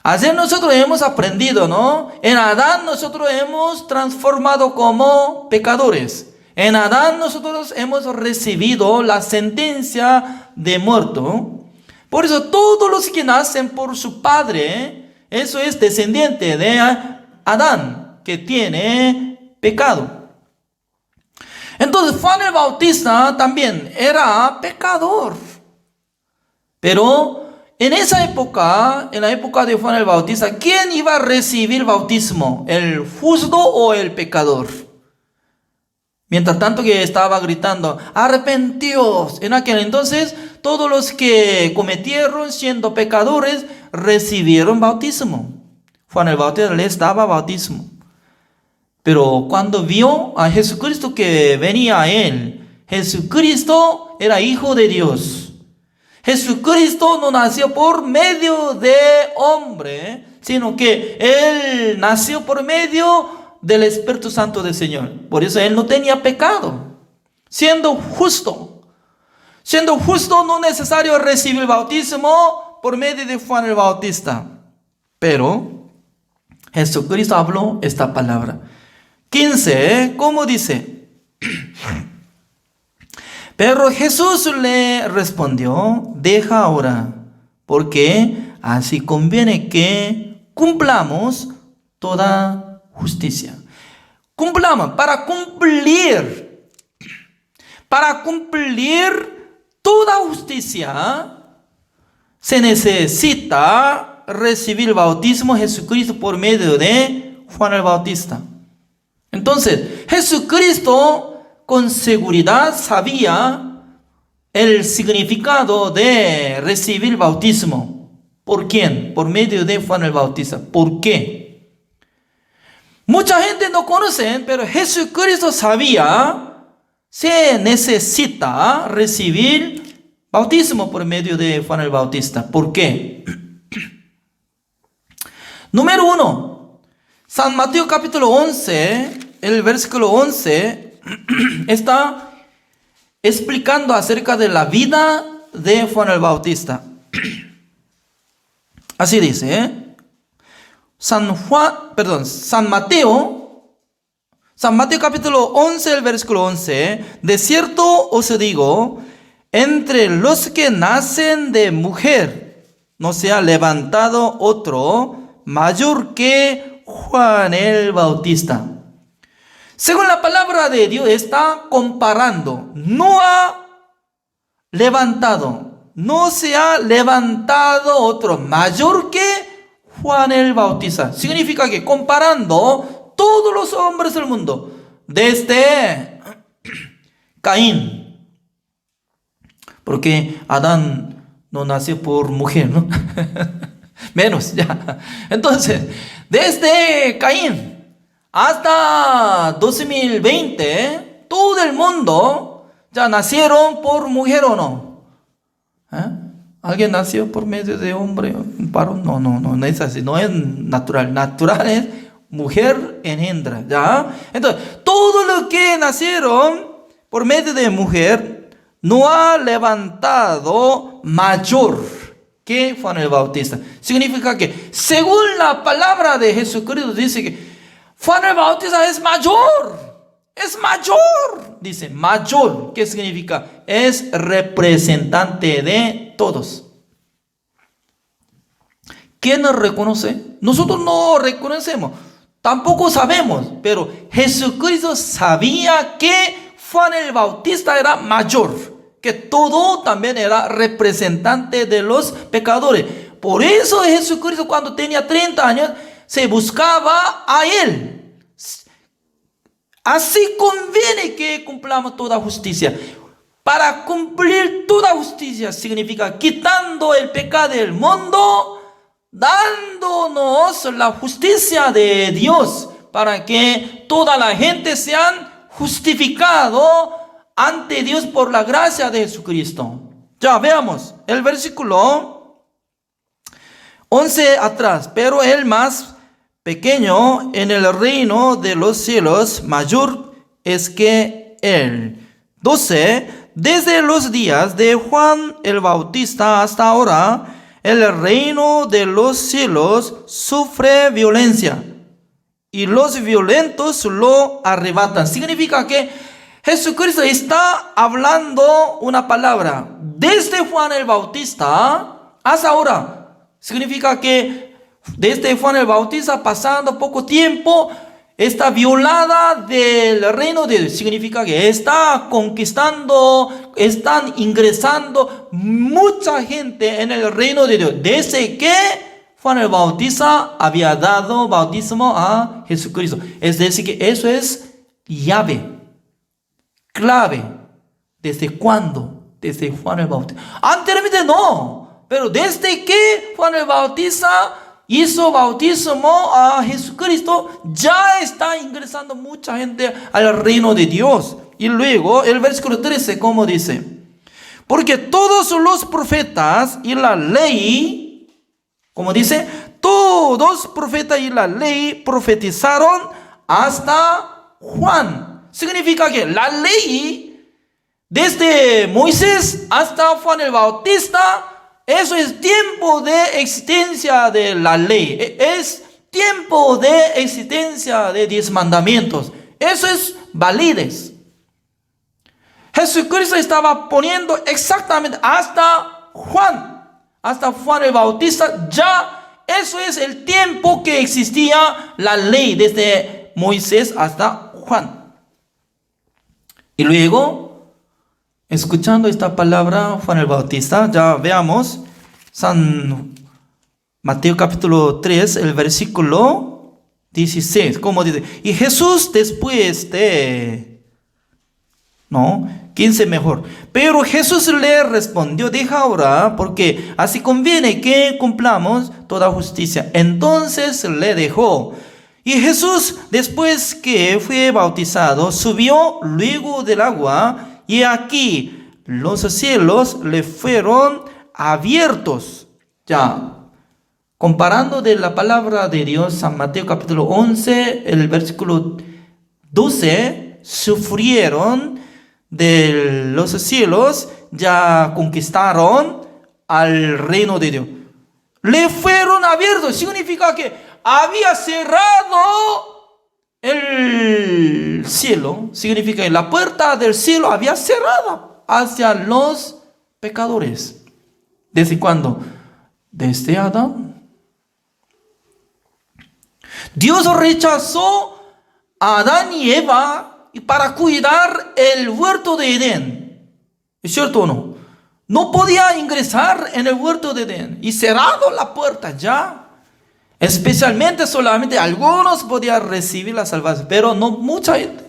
Ayer nosotros hemos aprendido, ¿no? En Adán nosotros hemos transformado como pecadores. En Adán nosotros hemos recibido la sentencia de muerto. Por eso todos los que nacen por su padre, eso es descendiente de Adán, que tiene pecado. Entonces Juan el Bautista también era pecador. Pero en esa época, en la época de Juan el Bautista, ¿quién iba a recibir bautismo? ¿El justo o el pecador? Mientras tanto que estaba gritando: arrepentíos. En aquel entonces, todos los que cometieron siendo pecadores recibieron bautismo. Juan el Bautista les daba bautismo. Pero cuando vio a Jesucristo que venía a él, Jesucristo era hijo de Dios. Jesucristo no nació por medio de hombre, sino que él nació por medio del Espíritu Santo del Señor. Por eso él no tenía pecado. Siendo justo no es necesario recibir el bautismo por medio de Juan el Bautista. Pero Jesucristo habló esta palabra. 15, ¿cómo dice? Pero Jesús le respondió: deja ahora, porque así conviene que cumplamos toda justicia. Cumplamos, para cumplir toda justicia, se necesita recibir el bautismo de Jesucristo por medio de Juan el Bautista. Entonces, Jesucristo con seguridad sabía el significado de recibir el bautismo. ¿Por quién? Por medio de Juan el Bautista. ¿Por qué? Mucha gente no conoce, pero Jesucristo sabía se necesita recibir bautismo por medio de Juan el Bautista. ¿Por qué? Número 1. San Mateo capítulo 11, el versículo 11, está explicando acerca de la vida de Juan el Bautista. Así dice, San Mateo capítulo 11, el versículo 11, de cierto os digo, entre los que nacen de mujer, no se ha levantado otro mayor que Juan el Bautista. Según la palabra de Dios, está comparando, no se ha levantado otro mayor que Juan el Bautista. Significa que comparando todos los hombres del mundo, desde Caín, porque Adán no nació por mujer, ¿no? Menos ya. Entonces, desde Caín hasta 2020, todo el mundo ya nacieron por mujer o no. ¿Alguien nació por medio de hombre? ¿Varón? No es así, no es natural. Natural es mujer engendra, ¿ya? Entonces, todo lo que nacieron por medio de mujer no ha levantado mayor que Juan el Bautista. Significa que, según la palabra de Jesucristo, dice que Juan el Bautista es mayor. Dice mayor. ¿Qué significa? Es representante de todos. ¿Quién nos reconoce? Nosotros no reconocemos. Tampoco sabemos. Pero Jesucristo sabía que Juan el Bautista era mayor. Que todo también era representante de los pecadores. Por eso Jesucristo, cuando tenía 30 años, se buscaba a él. Así conviene que cumplamos toda justicia. Para cumplir toda justicia significa quitando el pecado del mundo, dándonos la justicia de Dios, para que toda la gente sean justificado ante Dios por la gracia de Jesucristo. Ya veamos el versículo 11 atrás. Pero el más pequeño en el reino de los cielos mayor es que él. 12. Desde los días de Juan el Bautista hasta ahora, el reino de los cielos sufre violencia y los violentos lo arrebatan. Significa que Jesucristo está hablando una palabra. Desde Juan el Bautista hasta ahora. Significa que desde Juan el Bautista, pasando poco tiempo, está violada del reino de Dios. Significa que está conquistando, están ingresando mucha gente en el reino de Dios. Desde que Juan el Bautista había dado bautismo a Jesucristo. Es decir, que eso es llave, clave. ¿Desde cuándo? Desde Juan el Bautista. Anteriormente no, pero desde que Juan el Bautista hizo bautismo a Jesucristo, ya está ingresando mucha gente al reino de Dios. Y luego el versículo 13, ¿cómo dice? Porque todos los profetas y la ley, como dice, todos profetas y la ley profetizaron hasta Juan. Significa que la ley, desde Moisés hasta Juan el Bautista, eso es tiempo de existencia de la ley. Es tiempo de existencia de 10 mandamientos. Eso es validez. Jesucristo estaba poniendo exactamente hasta Juan el Bautista. Ya eso es el tiempo que existía la ley, desde Moisés hasta Juan. Y luego, escuchando esta palabra, Juan el Bautista, ya veamos San Mateo capítulo 3, el versículo 16, como dice, y Jesús después de, no, 15 mejor, pero Jesús le respondió, deja ahora, porque así conviene que cumplamos toda justicia. Entonces le dejó. Y Jesús, después que fue bautizado, subió luego del agua, y aquí los cielos le fueron abiertos. Ya, comparando de la palabra de Dios, San Mateo capítulo 11, el versículo 12, sufrieron de los cielos, ya conquistaron al reino de Dios. Le fueron abiertos, significa que había cerrado el cielo, significa que la puerta del cielo había cerrado hacia los pecadores. ¿Desde cuándo? Desde Adán. Dios rechazó a Adán y Eva para cuidar el huerto de Edén. ¿Es cierto o no? No podía ingresar en el huerto de Edén y cerrado la puerta ya. Especialmente solamente algunos podían recibir la salvación, pero no mucha gente.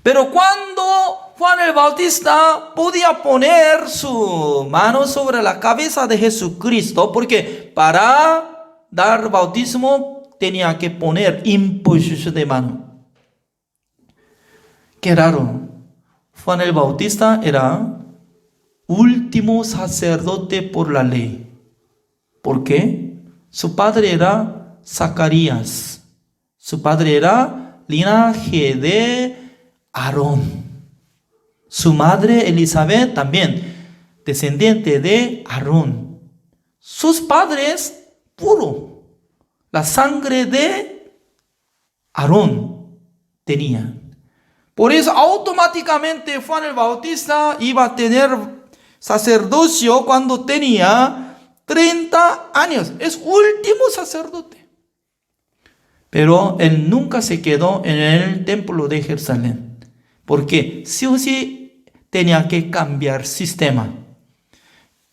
Pero cuando Juan el Bautista podía poner su mano sobre la cabeza de Jesucristo, porque para dar bautismo tenía que poner imposición de mano. Qué raro. Juan el Bautista era último sacerdote por la ley. ¿Por qué? Su padre era Zacarías. Su padre era linaje de Aarón. Su madre Elizabeth también, descendiente de Aarón. Sus padres puro. La sangre de Aarón tenían. Por eso automáticamente Juan el Bautista iba a tener sacerdocio cuando tenía 30 años. Es último sacerdote. Pero él nunca se quedó en el templo de Jerusalén. Porque sí o sí tenía que cambiar sistema.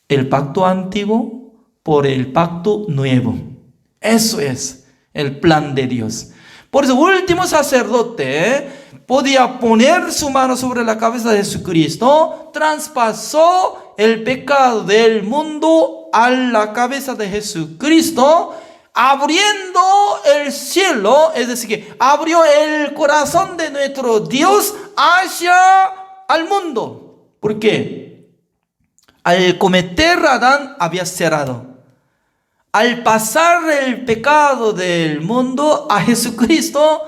El pacto antiguo por el pacto nuevo. Eso es el plan de Dios. Por eso último sacerdote podía poner su mano sobre la cabeza de Jesucristo, traspasó el pecado del mundo a la cabeza de Jesucristo, abriendo el cielo, es decir, que abrió el corazón de nuestro Dios hacia al mundo. ¿Por qué? Al cometer Adán había cerrado. Al pasar el pecado del mundo a Jesucristo,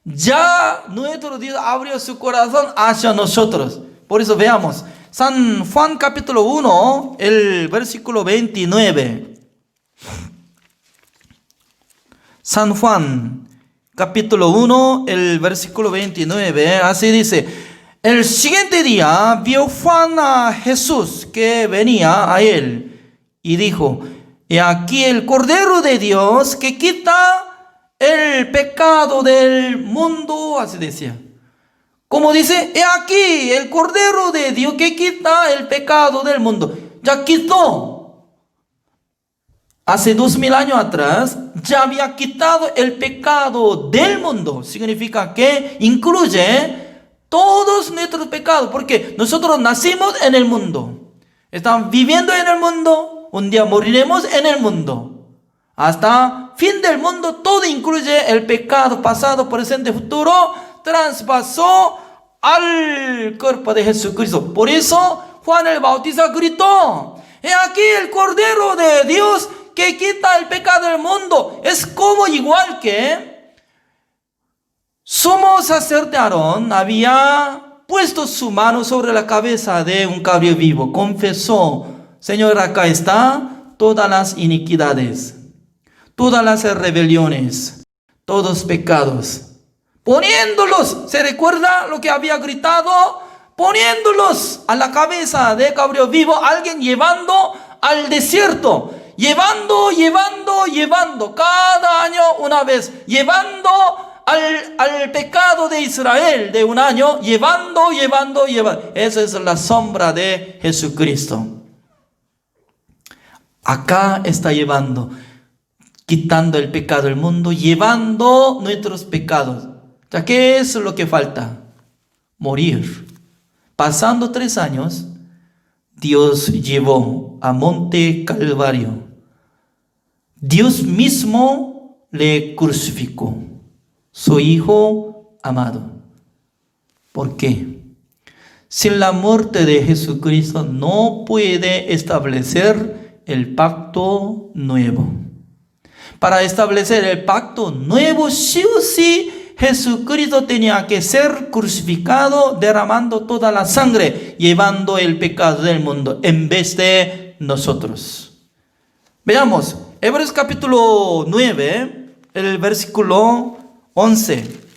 ya nuestro Dios abrió su corazón hacia nosotros. Por eso veamos, San Juan capítulo 1, el versículo 29. San Juan capítulo 1, el versículo 29, así dice: el siguiente día vio Juan a Jesús que venía a él y dijo: he aquí el Cordero de Dios que quita el pecado del mundo. Así decía. Como dice, he aquí el Cordero de Dios que quita el pecado del mundo. Ya quitó. Hace 2000 años atrás ya había quitado el pecado del mundo. Significa que incluye todos nuestros pecados. Porque nosotros nacimos en el mundo. Estamos viviendo en el mundo. Un día moriremos en el mundo. Hasta fin del mundo, todo incluye el pecado pasado, presente, futuro, traspasó al cuerpo de Jesucristo. Por eso Juan el Bautista gritó: he aquí el Cordero de Dios que quita el pecado del mundo. Es como igual que sumo sacerdote Aarón había puesto su mano sobre la cabeza de un cabrío vivo. Confesó: Señor, acá está todas las iniquidades, todas las rebeliones, todos los pecados. Poniéndolos, ¿se recuerda lo que había gritado? Poniéndolos a la cabeza de cabrío vivo, alguien llevando al desierto. Llevando, cada año una vez. Llevando al pecado de Israel de un año. Llevando. Esa es la sombra de Jesucristo. Acá está llevando, quitando el pecado del mundo, llevando nuestros pecados. Ya, ¿qué es lo que falta? Morir. Pasando 3 años, Dios llevó a Monte Calvario. Dios mismo le crucificó, su Hijo amado. ¿Por qué? Sin la muerte de Jesucristo no puede establecer el pacto nuevo. Para establecer el pacto nuevo, sí o sí, Jesucristo tenía que ser crucificado, derramando toda la sangre, llevando el pecado del mundo, en vez de nosotros. Veamos, Hebreos capítulo 9, el versículo 11.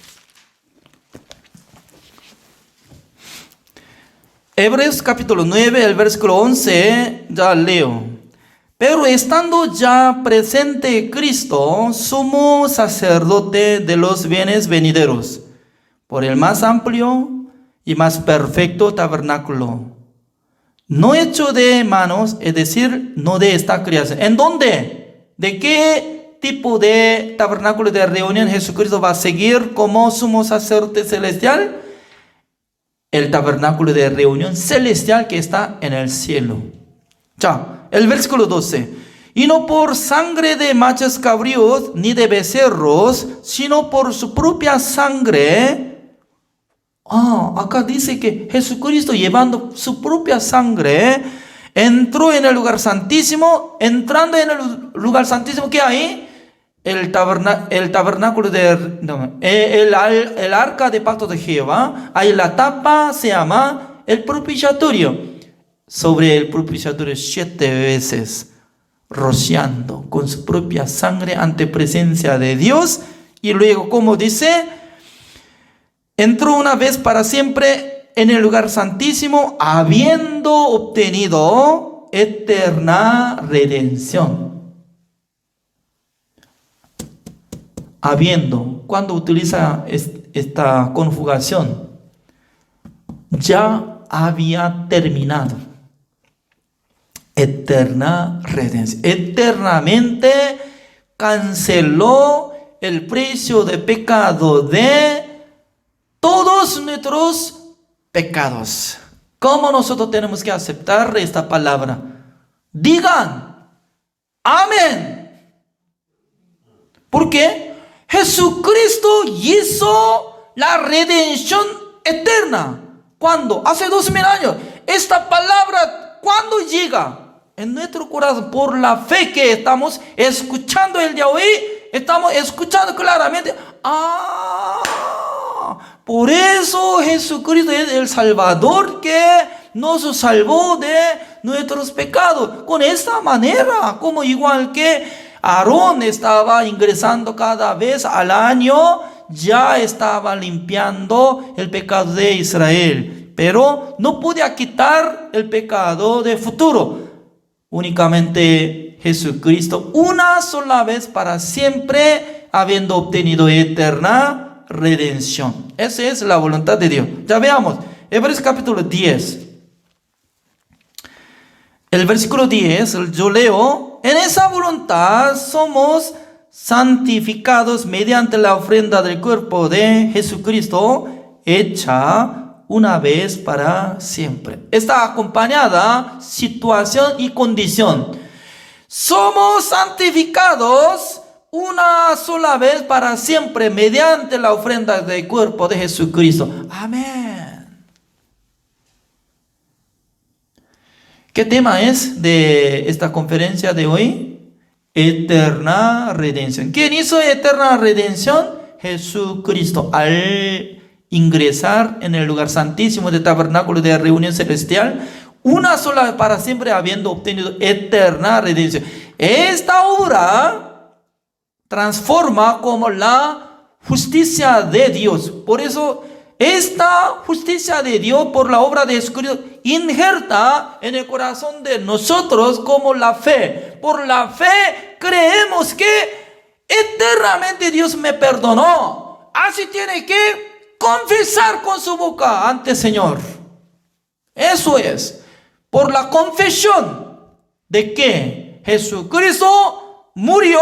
Hebreos capítulo 9, el versículo 11, ya leo. Pero estando ya presente Cristo, sumo sacerdote de los bienes venideros, por el más amplio y más perfecto tabernáculo, no hecho de manos, es decir, no de esta creación. ¿En dónde? ¿De qué tipo de tabernáculo de reunión Jesucristo va a seguir como sumo sacerdote celestial? El tabernáculo de reunión celestial que está en el cielo. Ya, el versículo 12. Y no por sangre de machos cabríos ni de becerros, sino por su propia sangre. Acá dice que Jesucristo, llevando su propia sangre, entró en el lugar santísimo. Entrando en el lugar santísimo, ¿qué hay? El tabernáculo el arca de pacto de Jehová. Ahí la tapa se llama el propiciatorio. Sobre el propiciatorio 7 veces, rociando con su propia sangre ante presencia de Dios. Y luego, como dice, entró una vez para siempre en el lugar santísimo, habiendo obtenido eterna redención. Habiendo, cuando utiliza esta conjugación, ya había terminado. Eterna redención. Eternamente canceló el precio de pecado de todos nuestros pecados. ¿Cómo nosotros tenemos que aceptar esta palabra? Digan amén. ¿Por qué? Jesucristo hizo la redención eterna. ¿Cuándo? Hace 2000 años. Esta palabra, ¿cuándo llega? En nuestro corazón, por la fe que estamos escuchando el día de hoy, estamos escuchando claramente. Por eso Jesucristo es el Salvador que nos salvó de nuestros pecados. Con esta manera, como igual que Aarón estaba ingresando cada vez al año, ya estaba limpiando el pecado de Israel, pero no podía quitar el pecado de futuro. Únicamente Jesucristo, una sola vez para siempre, habiendo obtenido eterna redención. Esa es la voluntad de Dios. Ya veamos, Hebreos capítulo 10. El versículo 10, yo leo: en esa voluntad somos santificados mediante la ofrenda del cuerpo de Jesucristo, hecha una vez para siempre. Está acompañada situación y condición. Somos santificados una sola vez para siempre mediante la ofrenda del cuerpo de Jesucristo. Amén. ¿Qué tema es de esta conferencia de hoy? Eterna redención. ¿Quién hizo eterna redención? Jesucristo. Al ingresar en el lugar santísimo del tabernáculo de reunión celestial, una sola vez para siempre, habiendo obtenido eterna redención. Esta obra transforma como la justicia de Dios. Por eso, esta justicia de Dios por la obra de Jesucristo injerta en el corazón de nosotros como la fe. Por la fe creemos que eternamente Dios me perdonó. Así tiene que confesar con su boca ante el Señor. Eso es. Por la confesión de que Jesucristo murió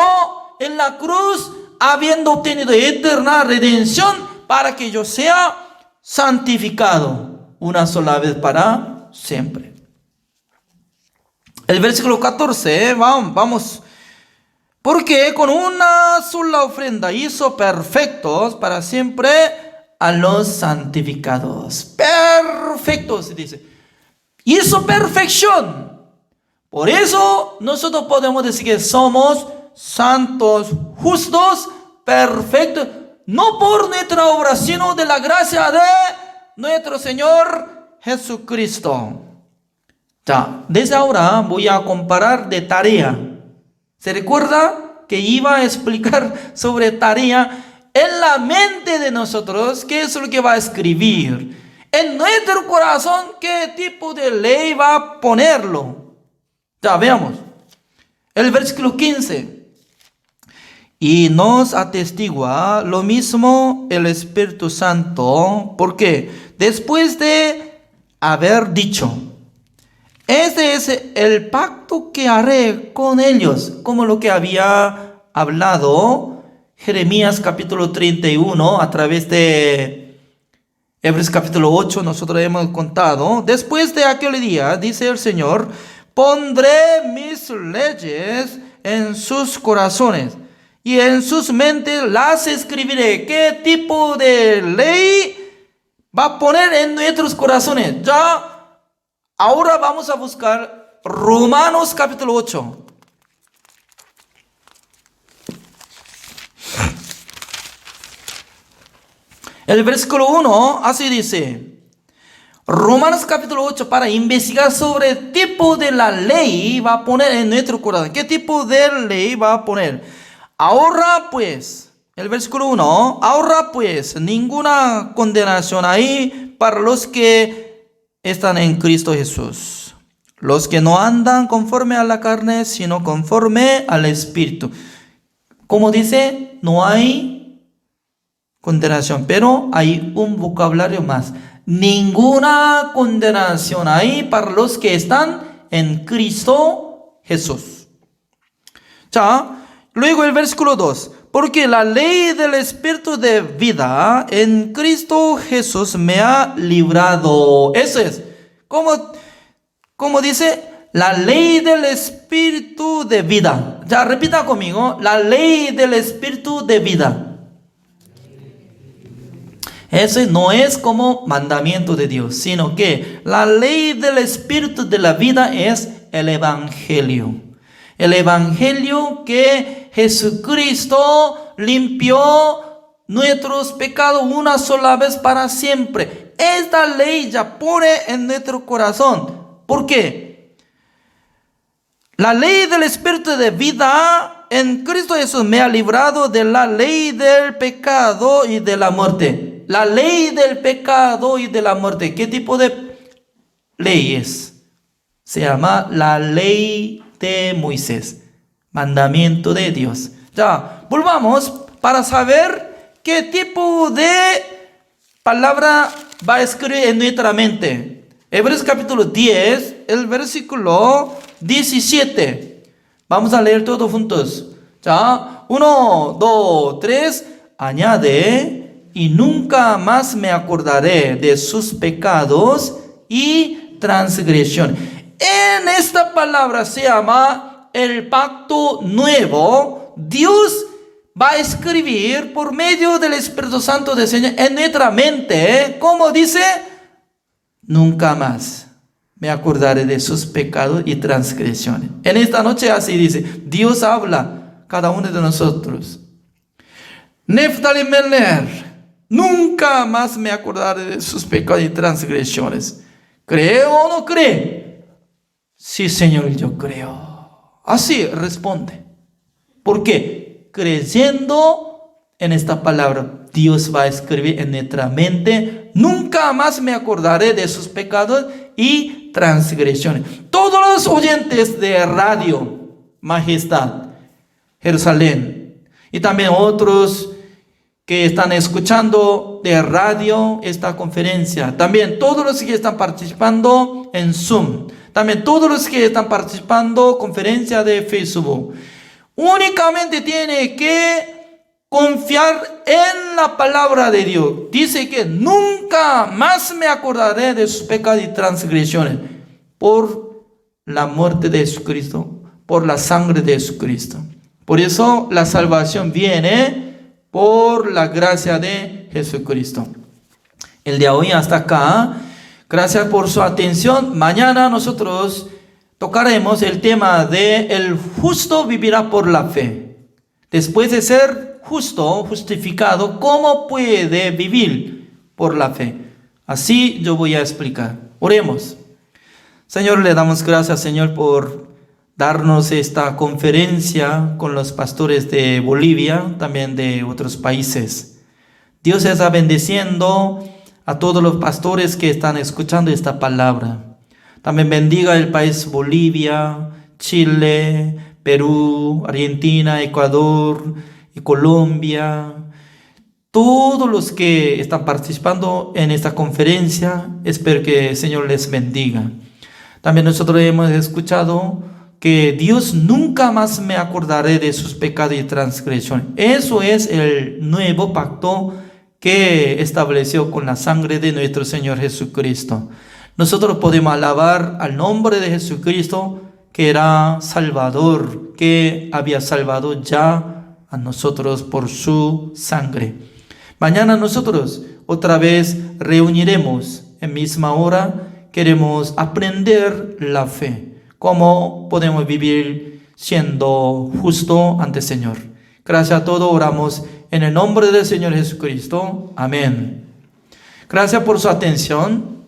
en la cruz, habiendo obtenido eterna redención para que yo sea santificado una sola vez para siempre. El versículo 14, vamos. Porque con una sola ofrenda hizo perfectos para siempre a los santificados. Perfectos, dice. Hizo perfección. Por eso nosotros podemos decir que somos santos, justos, perfectos. No por nuestra obra, sino de la gracia de nuestro Señor Jesucristo. Ya, desde ahora voy a comparar de tarea. ¿Se recuerda que iba a explicar sobre tarea en la mente de nosotros? ¿Qué es lo que va a escribir? En nuestro corazón, ¿qué tipo de ley va a ponerlo? Ya, veamos. El versículo 15. Y nos atestigua lo mismo el Espíritu Santo, porque después de haber dicho: este es el pacto que haré con ellos, como lo que había hablado Jeremías capítulo 31 a través de Hebreos capítulo 8, nosotros hemos contado. Después de aquel día, dice el Señor, pondré mis leyes en sus corazones y en sus mentes las escribiré. ¿Qué tipo de ley va a poner en nuestros corazones? Ya. Ahora vamos a buscar Romanos capítulo 8. El versículo 1 así dice. Romanos capítulo 8, para investigar sobre el tipo de la ley va a poner en nuestro corazón. ¿Qué tipo de ley va a poner? Ahora pues, el versículo 1, ahora pues, ninguna condenación hay para los que están en Cristo Jesús, los que no andan conforme a la carne, sino conforme al Espíritu. Como dice, no hay condenación, pero hay un vocabulario más. Ninguna condenación hay para los que están en Cristo Jesús. Ya, luego el versículo 2. Porque la ley del Espíritu de vida en Cristo Jesús me ha librado. Eso es. Como dice, la ley del Espíritu de vida. Ya, repita conmigo. La ley del Espíritu de vida. Ese no es como mandamiento de Dios, sino que la ley del Espíritu de la vida es el Evangelio. El Evangelio que Jesucristo limpió nuestros pecados una sola vez para siempre. Esta ley ya pone en nuestro corazón. ¿Por qué? La ley del Espíritu de vida en Cristo Jesús me ha librado de la ley del pecado y de la muerte. La ley del pecado y de la muerte. ¿Qué tipo de ley es? Se llama la ley de Moisés, mandamiento de Dios. Ya, volvamos para saber qué tipo de palabra va a escribir en nuestra mente. Hebreos capítulo 10, el versículo 17. Vamos a leer todos juntos. Ya, 1, 2, 3. Añade, y nunca más me acordaré de sus pecados y transgresión. En esta palabra se llama el pacto nuevo. Dios va a escribir por medio del Espíritu Santo del Señor en nuestra mente. Como dice, nunca más me acordaré de sus pecados y transgresiones. En esta noche así dice, Dios habla a cada uno de nosotros. Neftali Melner, nunca más me acordaré de sus pecados y transgresiones. ¿Cree o no cree? Sí, Señor, yo creo. Así responde. ¿Por qué? Creyendo en esta palabra, Dios va a escribir en nuestra mente, nunca más me acordaré de sus pecados y transgresiones. Todos los oyentes de Radio Majestad, Jerusalén, y también otros que están escuchando de radio esta conferencia, también todos los que están participando en Zoom, También todos los que están participando conferencia de Facebook, únicamente tiene que confiar en la palabra de Dios. Dice que nunca más me acordaré de sus pecados y transgresiones por la muerte de Jesucristo, por la sangre de Jesucristo. Por eso la salvación viene por la gracia de Jesucristo. El de hoy hasta acá. Gracias por su atención. Mañana nosotros tocaremos el tema de el justo vivirá por la fe. Después de ser justo, justificado, ¿cómo puede vivir por la fe? Así yo voy a explicar. Oremos. Señor, le damos gracias, Señor, por darnos esta conferencia con los pastores de Bolivia, también de otros países. Dios está bendiciendo a todos los pastores que están escuchando esta palabra. También bendiga el país Bolivia, Chile, Perú, Argentina, Ecuador y Colombia. Todos los que están participando en esta conferencia, espero que el Señor les bendiga. También nosotros hemos escuchado que Dios nunca más me acordaré de sus pecados y transgresiones. Eso es el nuevo pacto que estableció con la sangre de nuestro Señor Jesucristo. Nosotros podemos alabar al nombre de Jesucristo, que era Salvador, que había salvado ya a nosotros por su sangre. Mañana nosotros otra vez reuniremos en misma hora. Queremos aprender la fe, cómo podemos vivir siendo justo ante el Señor. Gracias a todos, oramos en el nombre del Señor Jesucristo. Amén. Gracias por su atención.